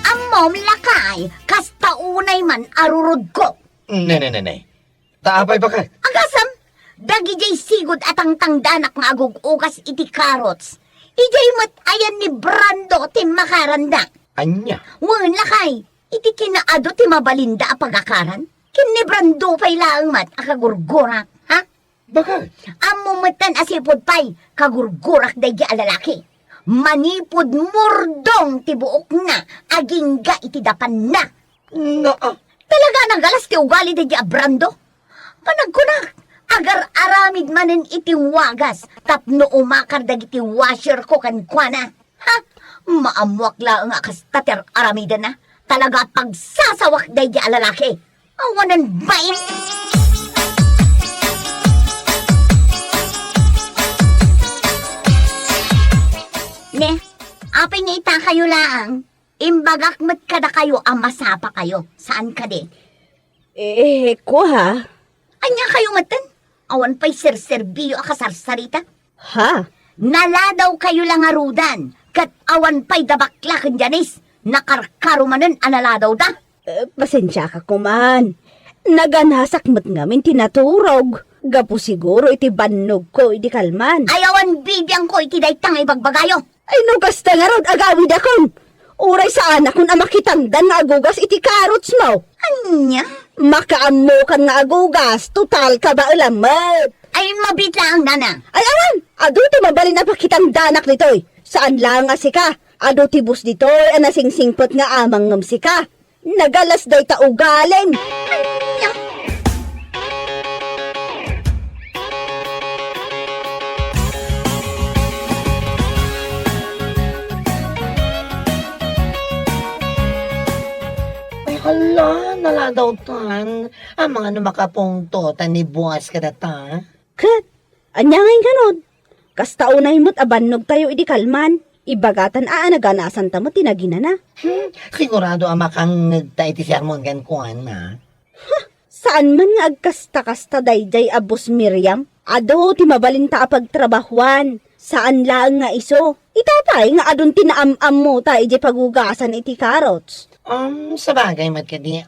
Amom lakay, kas taunay man arurod ko. Ne. Taapay bakit? Agasam, dagi jay sigod atang tangdanak nga agugugas iti Carrots. Ijay mat ayan ni Brando ti makaranda. Anya? Wan lakay, iti kinaado ti mabalinda a pagakaran. Kin ni Brando pa'y laang mat akagurgurak, ha? Bakit? Amumatan asipod pa'y kagurgurak daygi alalaki. Manipod murdong ti buok na, aging ga iti dapan na. Talaga nagalas ti ugali daygi a Brando. Panagkunak, agar aramid manen iti wagas, tapno umakar dagiti washer ko kan kuana. Ha? Maamuak lang nga kas tater aramidan na. Talaga pagsasawak daygi a lalaki. Awanan bayan. Ne, apay nga ita kayo lang. Imbagak mat kada kayo ang masapa kayo. Saan ka di? Ko ha? Anya kayo matan? Awan pa'y serserbiyo a kasarsarita? Ha? Naladaw kayo lang arudan. Kat awan pa'y dabaklakan janis. Nakarkarumanan analadaw da. Pasensya ka kuman. Naganasak mat ngamin tinaturog. Gapo siguro iti bannog ko iti kalman. Ayawan bibiyang ko iti daytang ibagbagayo. Ay no kasta nga rod agawid akon. Uray sa anak kun amakitangdan nga agugas iti Carrots mo. Anya? Makaamo kan nga agugas. Total ka ba ulamat? Ay mabitla ang nana. Ay awan! Ado ti mabalin na pakitang danak nito'y. Saan lang nga sika? Ado ti bus dito'y anasingsingpot nga amang ngam sika. Nagalas day ta ugaling. Anya? Ay hala, naladaw tan. Ang mga numakapungtotan ni buwas ka na ta. Kat, anyangin ganod. Kasta unay mo't abannog tayo idi kalman. Ibagatan naganasan tamo tinagina na. Sigurado ang makang nagtay ti sermon kan kuan na. Saan man nga agkasta-kasta dayday abos Miriam? Ado ti mabalinta pagtrabahuan. Saan lang nga iso? Itatay nga adun tinaam-am mo tayo di pagugasan iti Carrots. Sa bagay matkadi,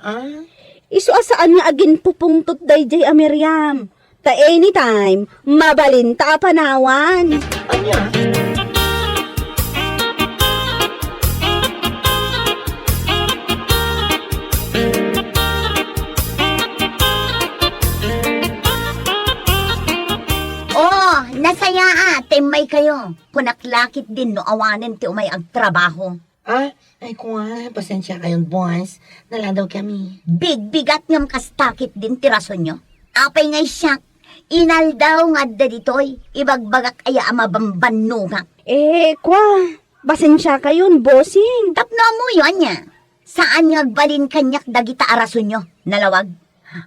Iso asaan nga agin pupungtot dayday a Miriam. Ta anytime, mabalinta panawan. Anya? kunaklakit din no awanin ti umay ag trabaho. Ay kuha, pasensya kayon, boss. Naladaw kami. Big-bigat ngam kastakit din ti rason nyo. Apay ngay siyak, inaldaw nga da ditoy, ibagbagak aya amabambanungak. Basensya kayon, bossing. Tapno mo yun niya. Saan ngagbalin kanyak dagita arason nyo, nalawag?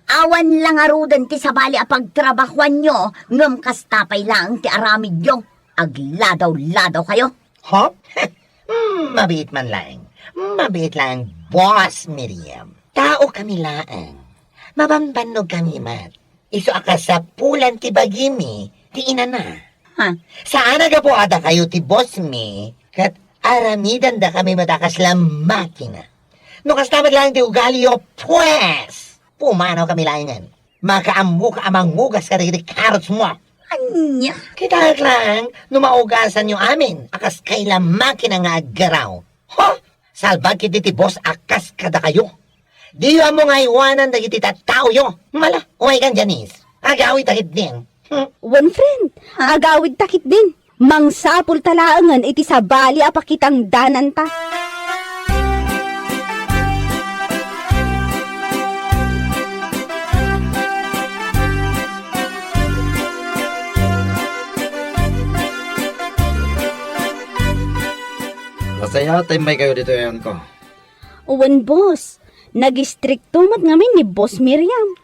Awan lang arudan ti sabali apagtrabahuan nyo, ngam kastapay lang ti aramid nyo. Agladaw-ladaw kayo. Hop? Mabait man lang. Mabait lang, Boss Miriam. Tao kami laang. Mabambanog kami, Mat. Iso akasapulan ti bagimi, ti ina na. Ha? Saan aga po ada kayo ti Boss Mi? Kat aramidan da kami matakas lang makina. No kastamat lang ti ugalio, pues! Pumanaw kami laingan. Makaamuk amang mugas ka rin karots mo. Anya? Kita lang, numaugasan nyo amin. Akas kailan makina nga agaraw. Ho! Salbag kiti ti boss akas kada kayo. Di mo nga iwanan da kiti tao yo. Mala, umay kan Janice. Agawi takit din. One friend, agawid takit din. Mangsapul talaangan iti sabali apakitang danan ta. Masaya tayo may kayo dito yan ko. Uwan, boss. Nag-stricto mat ngamin ni Boss Miriam.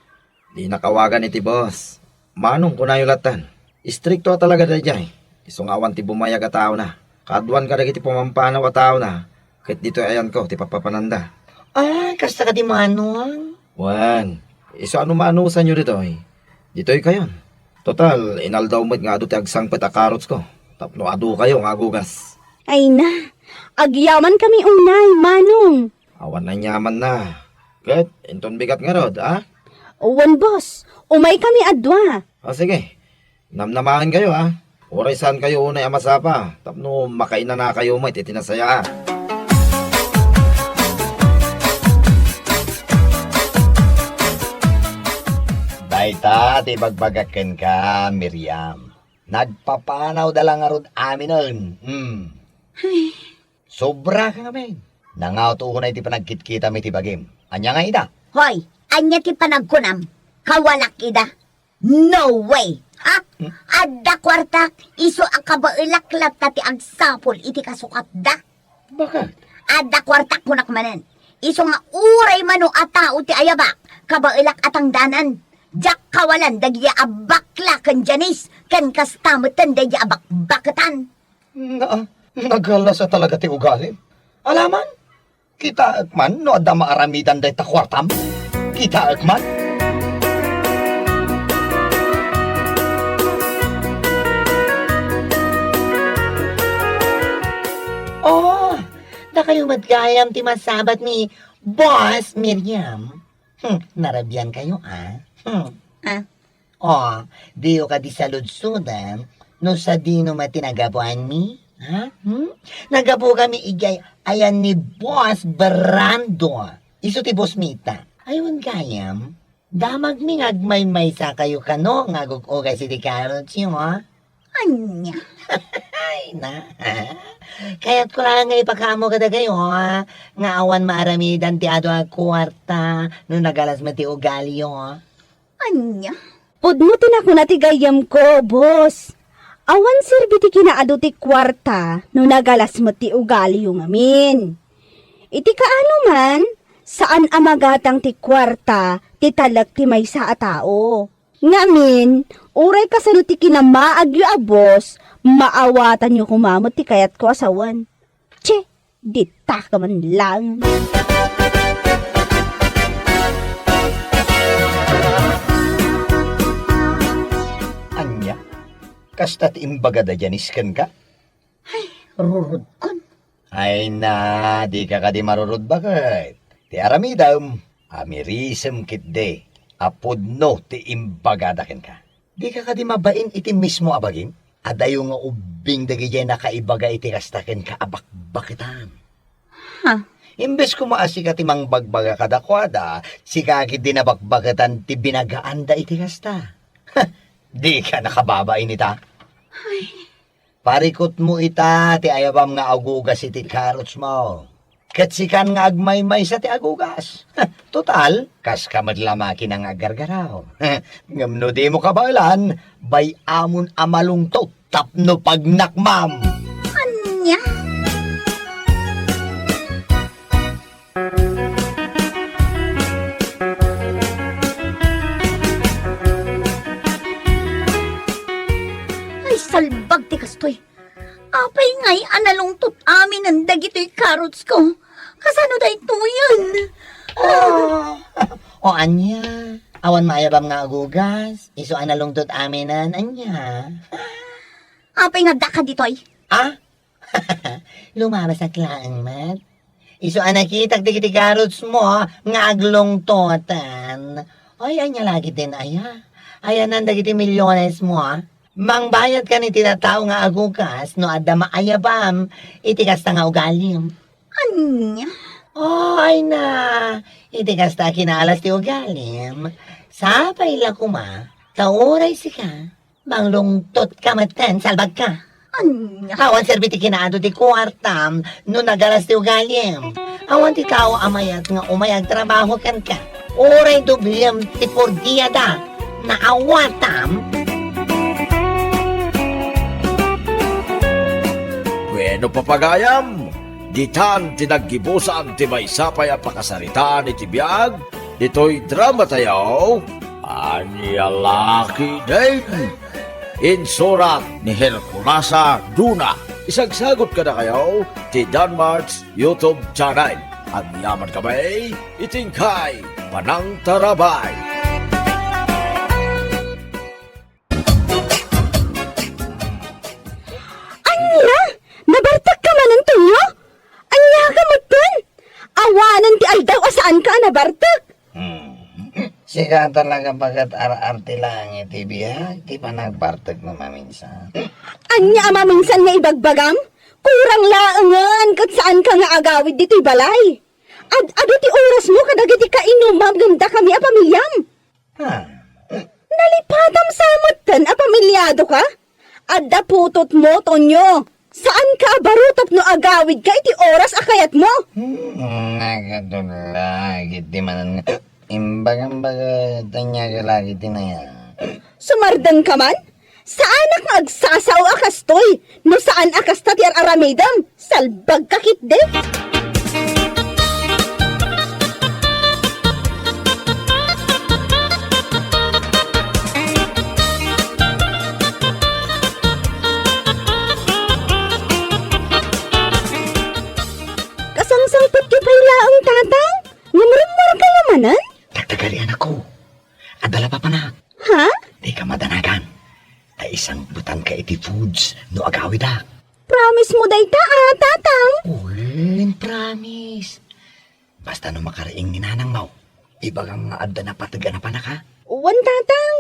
Di nakawagan iti boss. Manong ko na yung latan. Istrikto talaga tayo dyan. Isungawan ti bumayag a tao na. Kaduan ka na iti pumampanaw a tao na. Kahit dito ayan ko, ti papapananda. Kasta ka di manuang. Wan, iso ano maanusan nyo dito eh. Dito'y kayon. Total, inaldaw mo't nga ado ti agsangpet a karots ko. Tapno ado kayo nga gugas. Ay na, agyaman kami unay, manong. Awan na nyaman na. Kahit, inton bigat nga rod, ah? Uwan, boss. Umay kami adwa. Sige, namnamahan kayo, ah. Oray saan kayo unay amasapa. Tapno makaina na kayo mo ititinasaya. Dayta, ti bagbagaken ka, Miriam. Nagpapanaw dalang arod amin nun. Sobra ka ngamin. Nangaw to na iti panagkitkita mi ti bagim. Anya nga ida? Hoy, anya ti panagkunam. Kawalak ida. No way! Ha? Adda kwarta, iso akabailaklat na ti agsapol iti kasukat da. Bakit? Adda kwarta kunak manen. Iso nga uray mano atao ti ayabak. Kabailak atang danan. Jak kawalan dagya abakla kan Janice. Kan kastamutan dagya abakbakatan. Nagalasa talaga ti ugalim. Alaman, kita akman no adda maaramidan day takwartam. Kita akman. Da kayo madgayam ti masabat ni Boss Miriam. Narabian kayo, Diyo ka di saludsudan, no sa dino matinagabuan mi? Nagabu kami igay, ayan ni Boss Brando. Iso ti Boss Mita. Ayun gayam, damag mi ngagmay-may sa kayo kano, ngagugugay si di Carrots yun, Anya? Ay na, kaya't ko lang nga ipakamo kada kayo, nga awan maaramidan ti ado ang kwarta, no nagalas mo ti ugali yun, Anya? Pudmutin ako na tigayam ko, boss. Awan sirbi ti kinaado ti kwarta no nagalas mo ti ugali yung amin. Iti kaano man, saan amagatang ti kwarta ti talag ti may sa tao. Ngamin, uray kasano ti kinamaagyo a boss, maawatan nyo kumamot ti kayat ko asawan. Che, dita ka man lang. Anya, kasta't imbaga da janiskan ka? Rurod kon. Ay na, di ka di marurod bakit? Ti aramidam, amirisem kit de, apudno ti imbagadaken ka. Di ka di mabain iti mismo abagin? Adayo nga ubing dagijay nakaibaga iti kastaken ka abakbakitan. Ha? Imbes ko maasi ka ti mangbagbaga kadakwada, si kaki dinabakbagatan ti binagaan da iti kasta. Di ka nakababain ita. Parikot mo ita, ti ayabam nga agugas iti karots mo. Katsikan nga agmay-may sa ti agugas. Total, kas kamadlamaki ng agargaraw. Ngamno di mo kabalan, bay amon amalungtot, tapno pagnakmam. Anya? Ay, salbag ti kastoy. Apay ngay analungtot amin ang dagito'y carrots ko. Kasano da ito yun? O anya, awan maayabam nga agugas, iso analungtot aminan, anya. Apay nga daka dito'y. Ah? Lumabas at laang, mat. Iso anakita ti karots mo, nga aglungtotan. Ay, anya lagi din, aya. Aya nanda kiti milyones mo, Mang bayad ka ni tinatao nga agugas, no adda maayabam, iti kasta nga ugalim. Anya? Ay na, iti kasta kinalas ti ugalim. Sapay la kuma, tauray si ka, manglungtot ka matan, salbag ka. Anya? Awan serbiti kinaado ti kuartam, no nagalas ti ugalim. Awan ti tao amayat nga umayag trabaho kan ka. Oray dublem ti pordiya da, na awatam. Bueno papagayam, ditan tinaggibusan ti may sapay a pakasaritaan iti biyag, dito'y drama tayo, Anya Laki Day. Insurat ni Herculasa Duna. Isagsagot ka na kayo ti Danmarks YouTube channel. Ang yaman kamay, itingkay, Manang Tarabay. Anya! Nabartak ka man ang tunyo? Anya ka magpan? Awanan ti aldaw asaan ka nabartak? Sika talaga bagat ar-arte lang iti biyag, di pa nagbartag na maminsan. Anya ama minsan nga ibagbagam? Kurang laangan kat saan ka nga agawid dito'y balay. Ado ti oras mo kadagiti ka inumam ganda kami a pamilyam. Ha? Nalipatam sa amatan a pamilyado ka? Adda putot mo, Tonyo. Saan ka barutap no agawid ka iti oras akayat mo? Nagatulagit di man imbagang-baga tanya ka lagi tinaya. Sumardan ka man? Saan ak agsasaw akas toy? No saan akas tatyar aramidam? Salbag kakit de? Kasangsangpot ki pala ang tatang? Ngumurumur kayo manan? Tagtagalian ako. Adala pa panak. Ha? Di ka madanagan. Ay isang butan ka iti foods no agawid ak. Promise mo day ta, tatang? Ulin promise. Basta no makaraing ninanang mo. Ibagang nga adda na pataga na panak ha. Uwan, tatang.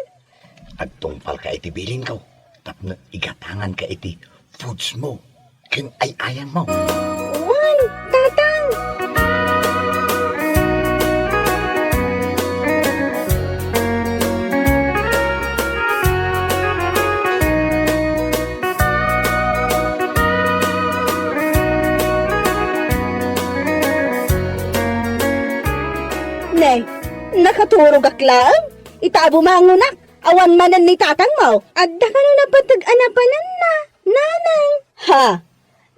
Agtungpal ka iti bilin ko. Tapno igatangan ka iti foods mo. Kin ay ayan mo. Uwan, tatang. Ne, nakaturog aklam? Itabo mangunak. Awan manan ni tatang mo. Adda ka na napatag-anapanan na. Nanang. Ha?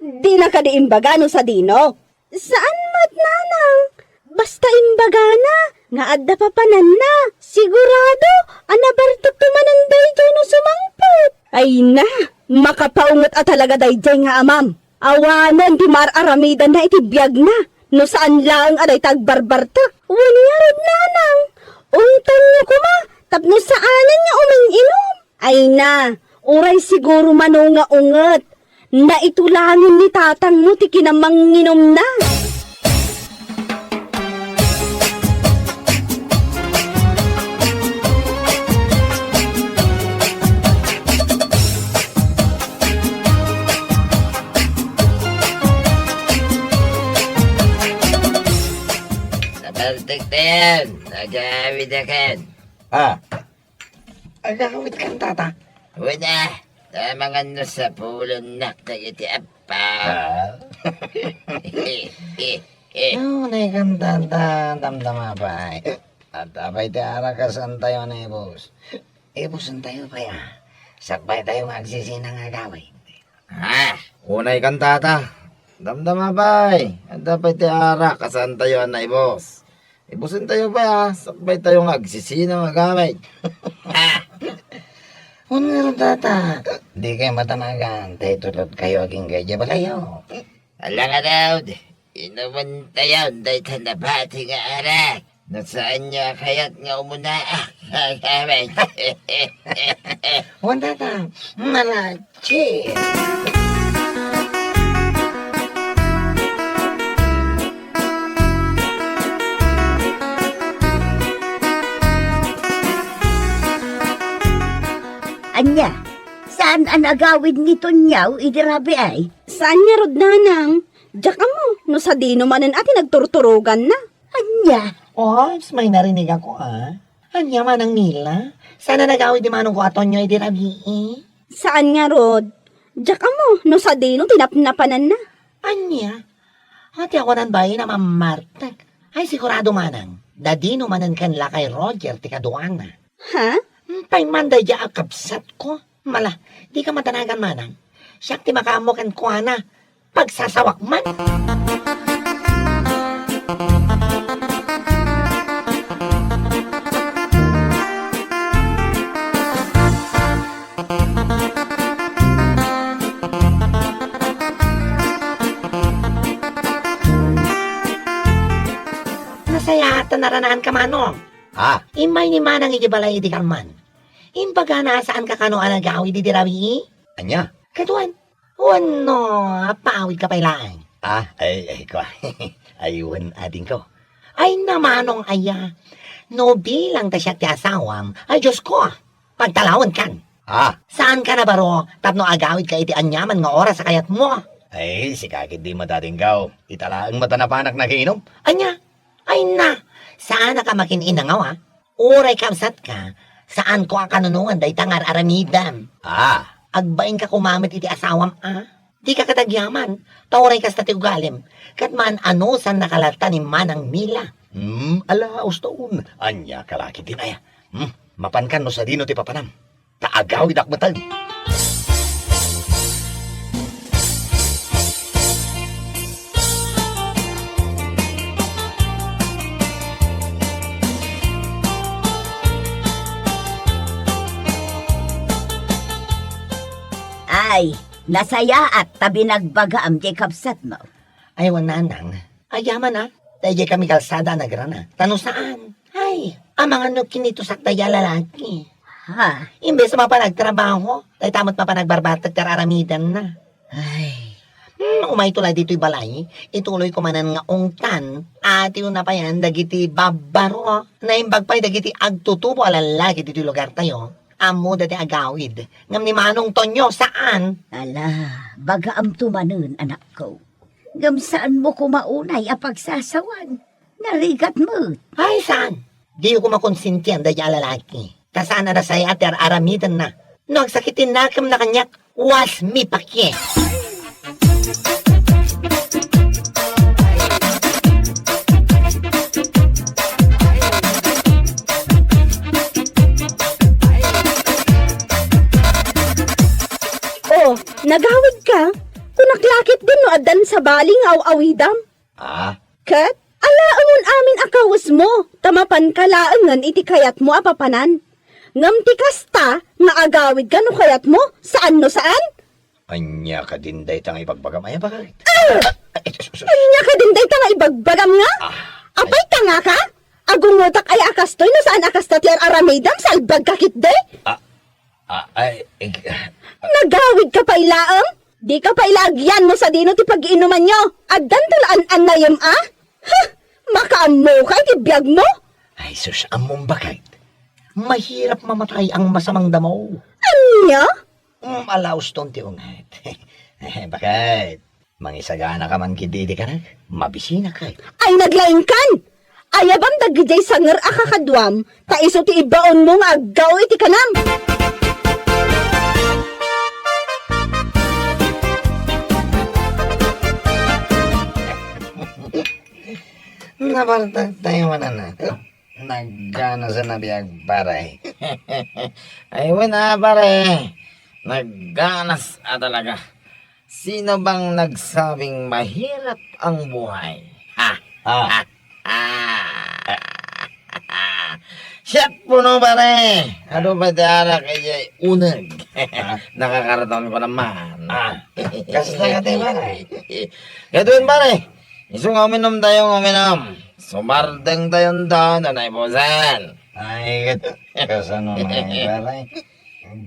Di na ka di imbagano sa dino. Saan mat nanang? Basta imbagana. Nga adda pa panan na. Sigurado. Anabartok tumanan dayjay no sumangpot. Ay na. Makapaungot at talaga dayjay nga amam. Awanan di mararamidan na itibiyag na. No saan lang aday tagbarbartak. Wanyarod nanang. Untan niyo kuma. Tapno saanan niya umiinom. Ay na. Uray siguro mano nga unget. Na itulangin ni tatang mo ti kinamanginom na. Nabartagtayan, nagawid akan. Ah. Agawid kan tata. Wala, Mga nasa pulon na iti apa. No, naikantanta, damdama pa. At abay ti arakasan tayo na ibos. Ibusan tayo pa ya. Sakbay tayo magsisinang agawin. Ha? Unay kantata. Damdama pa. At abay ti arakasan tayo na ibos. Ibusan tayo pa ya. Sakbay tayo magsisinang agawin. Unay kantata. Di kayo matanagan. Tayo tulad kayo aging gaya balayo. Alam nga daw, inuman tayo, dahil tanabati nga arak. Nasaan niya kaya't nga umuna kami. Wanda ta. Malachi. Anya, saan ang agawid nito niyaw, idirabi ay? Saan niya rod nanang? Diyak mo, no sa dino manan ati nagturturugan na. Anya, Ops, may narinig ako Anya man ang nila. Sana nagawid di manong ko aton nyo idirabi Saan nga rod? Diyak mo, no sa dino tinapnapanan na. Anya? Ati ako nan bayi na mamartak. Ay sigurado manang. Dadino manan kanla kay Roger ti kaduana. Ha? Pay manday ja akapsat ko. Mala, di ka matanagan manang. Siyak ti makamukan ko na. Pagsasawak man. Nasayatan naranaan ka manong. Ha? Imay ni manang igibalay di man. Imbaga nasaan ka kano anagawi di dirabi? Anya? Katuan. Wano, paawid ka pailaan. Ay, ko. Ayun, ading ko. Ay namanong aya. No bilang ta siya ti asawam. Ay Diyos ko. Pagtalawan kan. Saan ka na baro? Tapno agawid ka iti anyaman nga oras sa kayat mo. Ay, si kakit di matatinggaw. Italaang mata na panak na kiinom. Anya? Ay na. Saan ka makininangaw ha? Uray kamsat ka. Saan ko ang kanunungan day tangar aramidam. Agbain ka kumamit iti asawam Di ka katagyaman. Tauray ka sa tiugalim. Katman ano san nakalata ni manang mila. Ala, ustoon. Anya, kalaki din aya. Mapankan no sa dino ti papanam. Taagawid akmatag. ay, nasaya at tabi nagbaga am Jacobsat mo. Ay wananang. Ayaman Tayo kami kalsada nagrana. Tanong saan? Ay, ang mga nukinito sa taya lalaki. Ha? Imbes na mapanagtrabaho, tayo tamot mapanagbarbatag kararamidan na. Ay, Umay tulad dito'y balay, ituloy ko manan nga ungtan, ati na pa yan, dagiti babaro, na imbagpay dagiti agtutubo alalagi dito'y lugar tayo. Amo dati agawid, ngam ni Manong Tonyo, saan? ala, baga am tumanon, anak ko. Ngam saan mo kumaunay apagsasawan? Narigat mo. Ay, saan? Di ko makonsintiyan dahil lalaki. Kasana na saya at aramidan na. No, agsakitin na kam na kanyak, was mi pakye. Oh, nagawid ka? Kunaklakit din no adan sa baling aw-awidam. Kat, alaangon amin akawas mo, tamapan kalaangan iti kayat mo apapanan. Ngam ti kasta, nga agawid ka no kayat mo, saan no saan? Anya ka din day tang ipagbagamaya bakit? Anya ka din day nga ibagbagam nga? Apay tanga ka? Agungotak ay akastoy no saan akasta ti aramidam salbag kakit de? Nagawid ka pa ilaang? Di ka pa ilagyan mo sa dino ti pag-iinuman nyo. Agdan talaan na yun Ha? Makaamo ka iti biyag mo? Ay, sus, among bakit? Mahirap mamatay ang masamang damo. Anya? Alaos ton ti ungat. Bakit? Mangisagana ka man kididi ka na? Mabisina ka. Ay naglaing kan! Ayabam dagijay sanger akakadwam, ta iso ti ibaon mo nga aggaw iti kanam. nabartag tayo na. Nagkana sa nabiyag pare. Ay, wala pare. Nagganas talaga. Sino bang nagsabing mahirap ang buhay? Ha? Ah, Siya puno pare. Ano ba dara kaya unag? Nakakarating ko naman. kasta ka tayo pare. Kaya doon pare. Isang uminom tayong uminom. Sumardeng tayong doon. Ano ay bosan? Ay, kasano na pare.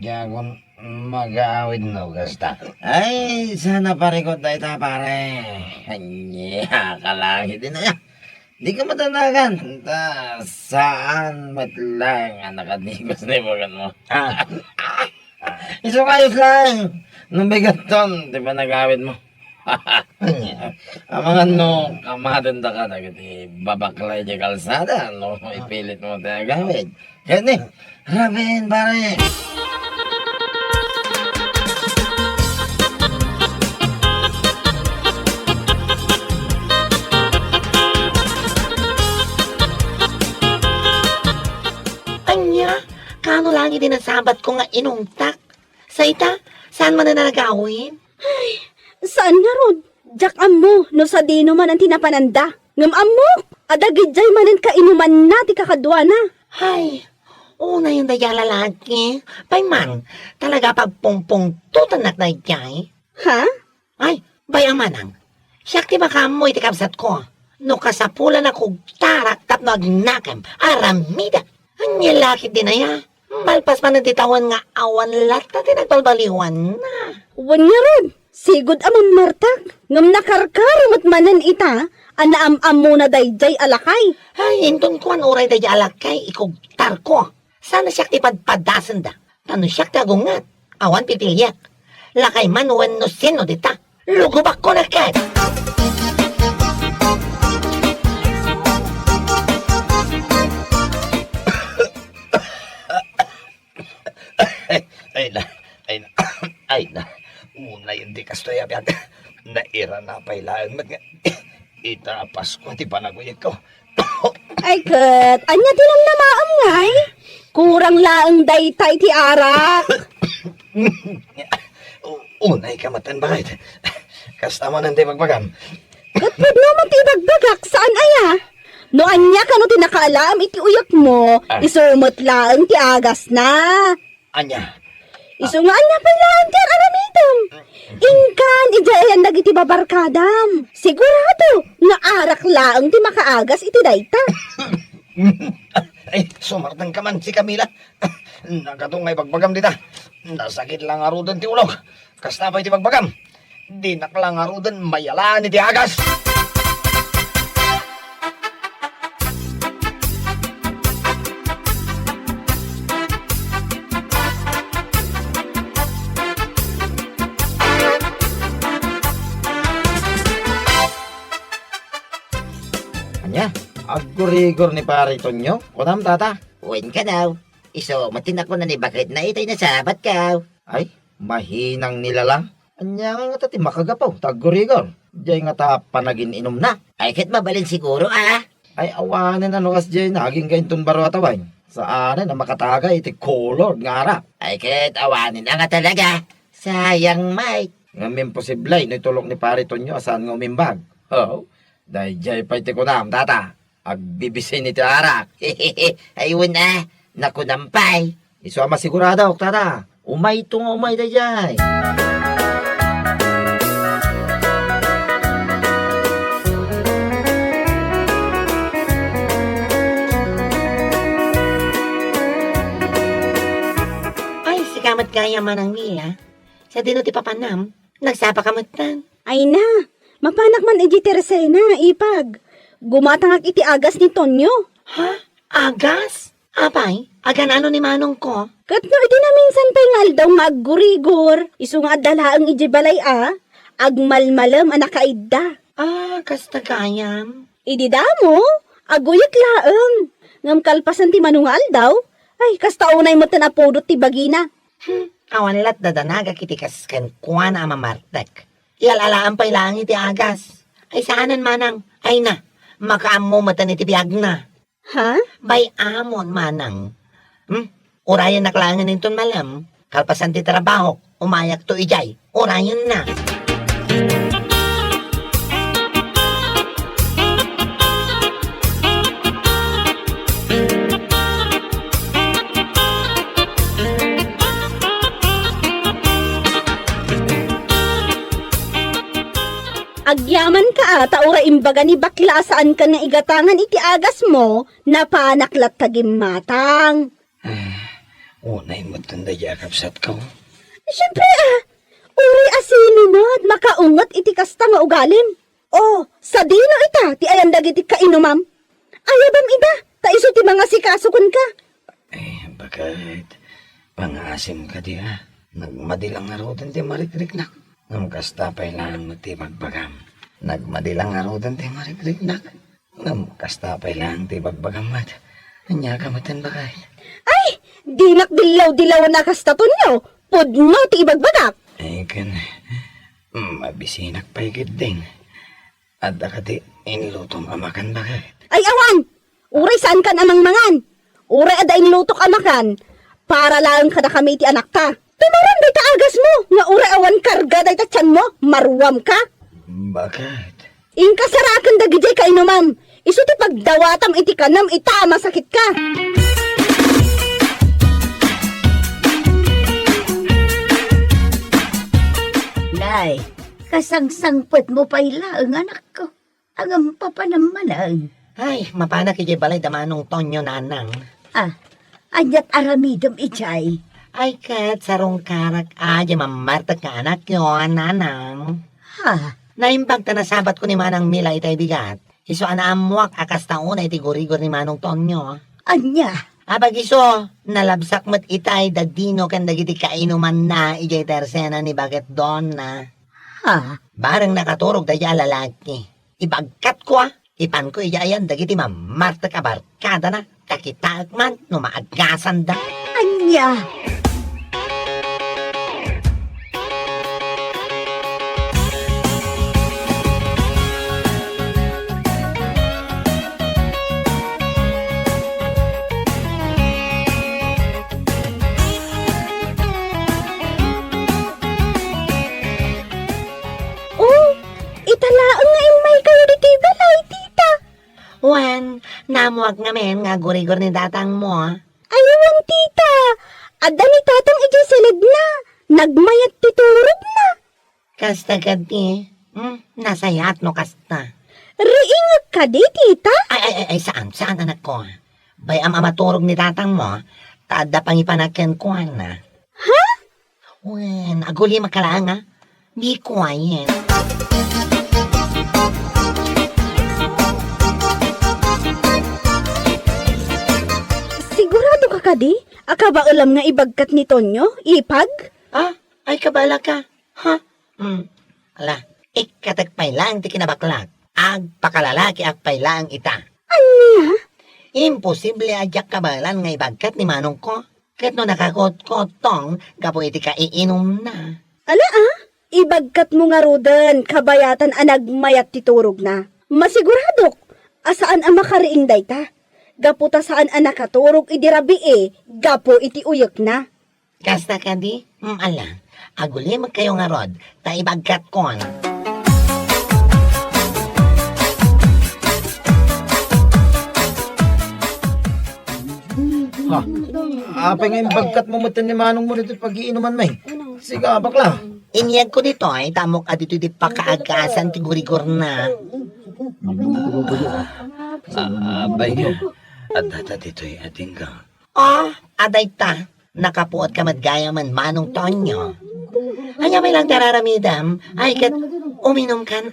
Gagon mag-aawid no, kasta. Ay, sana pare ko tayo ta pare. Anya, kalangit din na yan. Di ka matanagan. Saan matlang ang nakatigos na ibagan mo? Isang ayos lang. Nung bigat ton, di ba nag-awid mo? Ang mga no, kamatanda ka na babaklay di kalsada, no? Ipilit mo tayo gawin. Kaya ni, rabin pare. Anya, kano lang din ang sabat ko nga inungtak. Sa ita, saan man na nagawin? Saan nga rod? Jak amo, no sa dino man ang tinapananda. Ngam amo, adagid jay manin ka inuman na ti kakadwa na. Ay, una yung daya lalaki. Payman, talaga pagpungpong tutanak na ijay. Ha? Ay, bayamanang. Siyak ti baka mo iti kapsat ko. No kasapulan ako tarak tap no agnakam, aramida. Anya laki din na ya. Malpas pa natitawan nga awan lata ti nagbalbaliwan na. Wan nga rod. Sigod amon martak. Ngam nakarkaramot manan ita. Anaam-am mo na dayjay alakay. Ay, inton ko an oray daya alakay ikugtar ko. Sana siyak ti padpadasan da. Tano siyak ti agungat. Awan pipilyak. Lakay man wen no sino dita. Lugubak ko na kat. Ay na. Una yung di kastoy abiyag. Naira na pailaan mat nga. Itapas ko, ti panaguyag ko. Ay kat, anya tinang namaam ngay. Kurang laang daytay ti arak. Unay kamatan bakit? Kasta mo nang di magbagam. Katpad no matibagbagak saan aya? No anya ka no tinakaalam iti uyak mo, isumot laang ti agas na. Anya, Iso nga anya pa laang ti aramidam. Ingkan, ijayan dagiti babarkadam. Sigurado, nga arak laang ti makaagas iti dayta. ay, sumartang ka man si Camila. Nakatungay pagbagam dita. Nasakit lang arudan ti ulog. Kasta pa iti pagbagam. Di naklang arudan mayalaan iti agas. Anya, agurigor ni pare Tonyo. Kunam tata. Uwin ka daw. Iso, matinak mo na ni bakit na itay na sabat ka. Ay, mahinang nila lang. Anya nga tati makagapaw, tagurigor. Diyay nga ta panagin inom na. Ay, kat mabalin siguro Ay awanan na nukas diyay naging kaintun baro ataway. Saan na makataga iti color nga ara. Ay, kat awanin na nga talaga. Sayang, Mike. Ngamin posiblay no itulok ni pare Tonyo asan nga umimbag. Oh, dahil diyay pa iti kunam tata. Agbibisin iti arak. Ayun na. Nakunampay. Iso ama sigurado, tata. Umay itong umay da diyay. Ay, sikamat kaya man ang mila. Sa dino ti papanam, nagsapa kamatan. Ay na, mapanak man iti Teresena, ipag. Gumatangak iti agas ni Tonyo. Ha? Agas? Apay, agan ano ni manong ko? Kat no iti na minsan pa'y ngal daw nga aggurigor. Iso nga dalaang iti balay agmalmalam anak kaidda. Ah, kasta kayam. Idi damo, aguyat laeng. Ngam kalpasan ti manungal daw. Ay, kasta unay mo tanapodot ti bagina. Awan lat dadanaga kiti kasken kuan amamartek. Ialalaan pa'y lang iti agas. Ay saanan manang, ay na, makaamo mata ni tibiyag na. Ha? Bay amon manang. Orayan naklangan ninton malam. Kalpasan ti trabaho, umayak to ijay. Orayan na. Agyaman ka ata ura imbaga ni bakla saan ka nga igatangan iti agas mo na panaklat tagimmatang. Unay mo tanda yakapsat ko. Siyempre uri asino mo at makaungot iti kasta nga ugalim. Oh, sa dino ita ti ayandag iti kainumam. Ayabam iba, ta iso ti mga sikasukon ka. Bakit? Pangasim ka di ha? Nagmadilang nga rodan ti marikrik na. Ngam kasta pa ilang ti magbagam. Nagmadilang nga rodan ti marikrik na. Ngam kasta pa ilang ti magbagam mat. Anya ka matan bakay. Ay, dinak dilaw-dilaw na kastaton nyo. Pudno ti ibagbagak. Ay kan, mabisinak pa ikit ding. At akati inlutong amakan bakay. Ay awan, uray saan ka namang mangan? Uray adain lutok amakan. Para lang ka na kami ti anak ta. Tumaran day agas mo, nga uray awan karga day tatyan mo, marwam ka. Bakit? Inkasarakan dagijay ka inumam. Isu ti pagdawatam iti kanam ita masakit ka. Nay, kasangsangpet mo pa ila ang anak ko. Ang papanamalang. Ay, mapana kaya balay damanong Tonyo nanang. Anyat aramidam ijay. Ay, kat sarong karak aja mamarta ka anak yun, nanang. Ha? Naimbag ta nasabat ko ni Manang Mila itay bigat. Iso anaamuak akas taon ay tigurigor ni Manong Tonyo. Anya? Abag iso, nalabsak mat itay dadino kan dagiti kainuman na ijay tersena ni Baget Donna. Ha? Barang nakaturog daya lalaki. Ibagkat ko ipan ko iyayan dagiti mamarta ka barkada na. Kakitaak man, no maagasan da. Anya? Italaang nga imay kayo diti balay, tita. Wan, namuag namin nga gurigor ni datang mo. Ayawan, tita. Adda ni tatang iti silid na. Nagmayat titurog na. Kasta kadi, nasayat no kasta. Riingag ka di, tita. Ay, saan anak ko? Bayam amaturog ni tatang mo, tada pangipanaken ko na. Ha? Wan, aguli makalanga. Di quiet. Sigurado ka kadi? Akaba ulam nga ibagkat ni Tonyo? Ipag? Ay kabala ka. Ha? Ala, ikatagpay lang ti kinabaklat. Agpakalalaki akpay lang ita. Anya? Imposible ajak kabalan nga ibagkat ni manong ko. Kat no nakakot-kotong, gapo iti ka iinom na. Ala ibagkat mo nga rodan, kabayatan anagmayat titurog na. Masiguradok, asaan ang makariing dayta? Gaputa saan ang nakaturog idirabi gapo iti uyok na. Kasta ka di? Ala, aguli magkayo nga rod, ta ibagkat ko. Apay nga yung bagkat mo matan ni Manong mo rito pag-iinuman may. Siga, bakla. Inyag ko dito ay tamok at dito di pakaagasan ti gurigor na. Abay nga. At dito'y ating ka. Aday ta. Nakapuot ka madgaya man Manong Tonyo. Anya may lang tararamidam. Ay kat uminom kan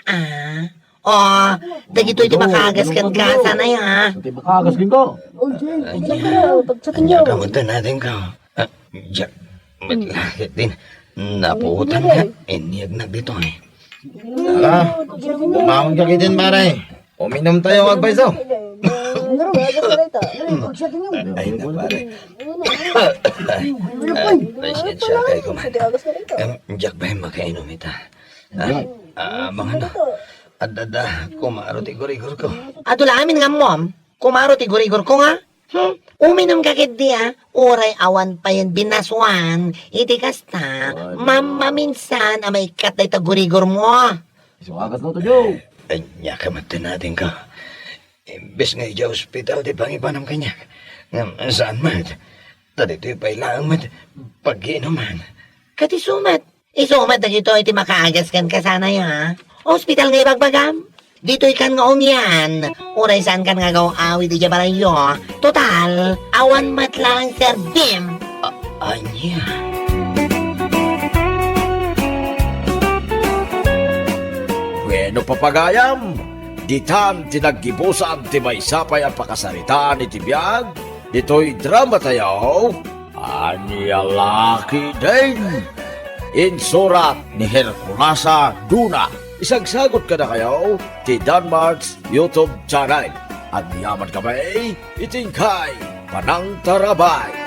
dagito iti makagas kan ka. Sanay Makagas din ko. Anya kamunta natin ka. Diyak, matlakit din. Napuutan ka. Inyag na dito eh. Umahon ka din, Maray. Uminom tayo ang agbayso. Ay na pare. Pasensya kayo kuman. Diyak ba yung makainom ita? Mga Adada, kumaro ti gurigor ko. Ato amin nga mom, kumaro ti gurigor ko nga. Uminom ka kit di oray awan pa yan binaswan, iti kasta, mamaminsan amay katay ta gurigor mo. Isuagat mo to, Joe. Anya ka matinatin ka. Imbes nga ija ospital, di pangipanam kanya. Saan mat? Tadi ito'y pailang mat, pag-inuman. Kati sumat. Isumat na ito iti makaagas kan kasana ya. Hospital nga ibagbagam. Dito ikan nga umyan. Uray saan kan nga gaw awit iti balayo. Total, awan mat lang Sir Dim. Anya. Bueno papagayam, ditan tinaggibusan ti maysapay ang pakasaritaan ni Tibiyag, dito'y drama tayo, Anya Laki din. Insurat ni Herculasa Duna. Isagsagot ka na kayo ti Danmarks YouTube channel. At yaman kami, itingkay, panang tarabay.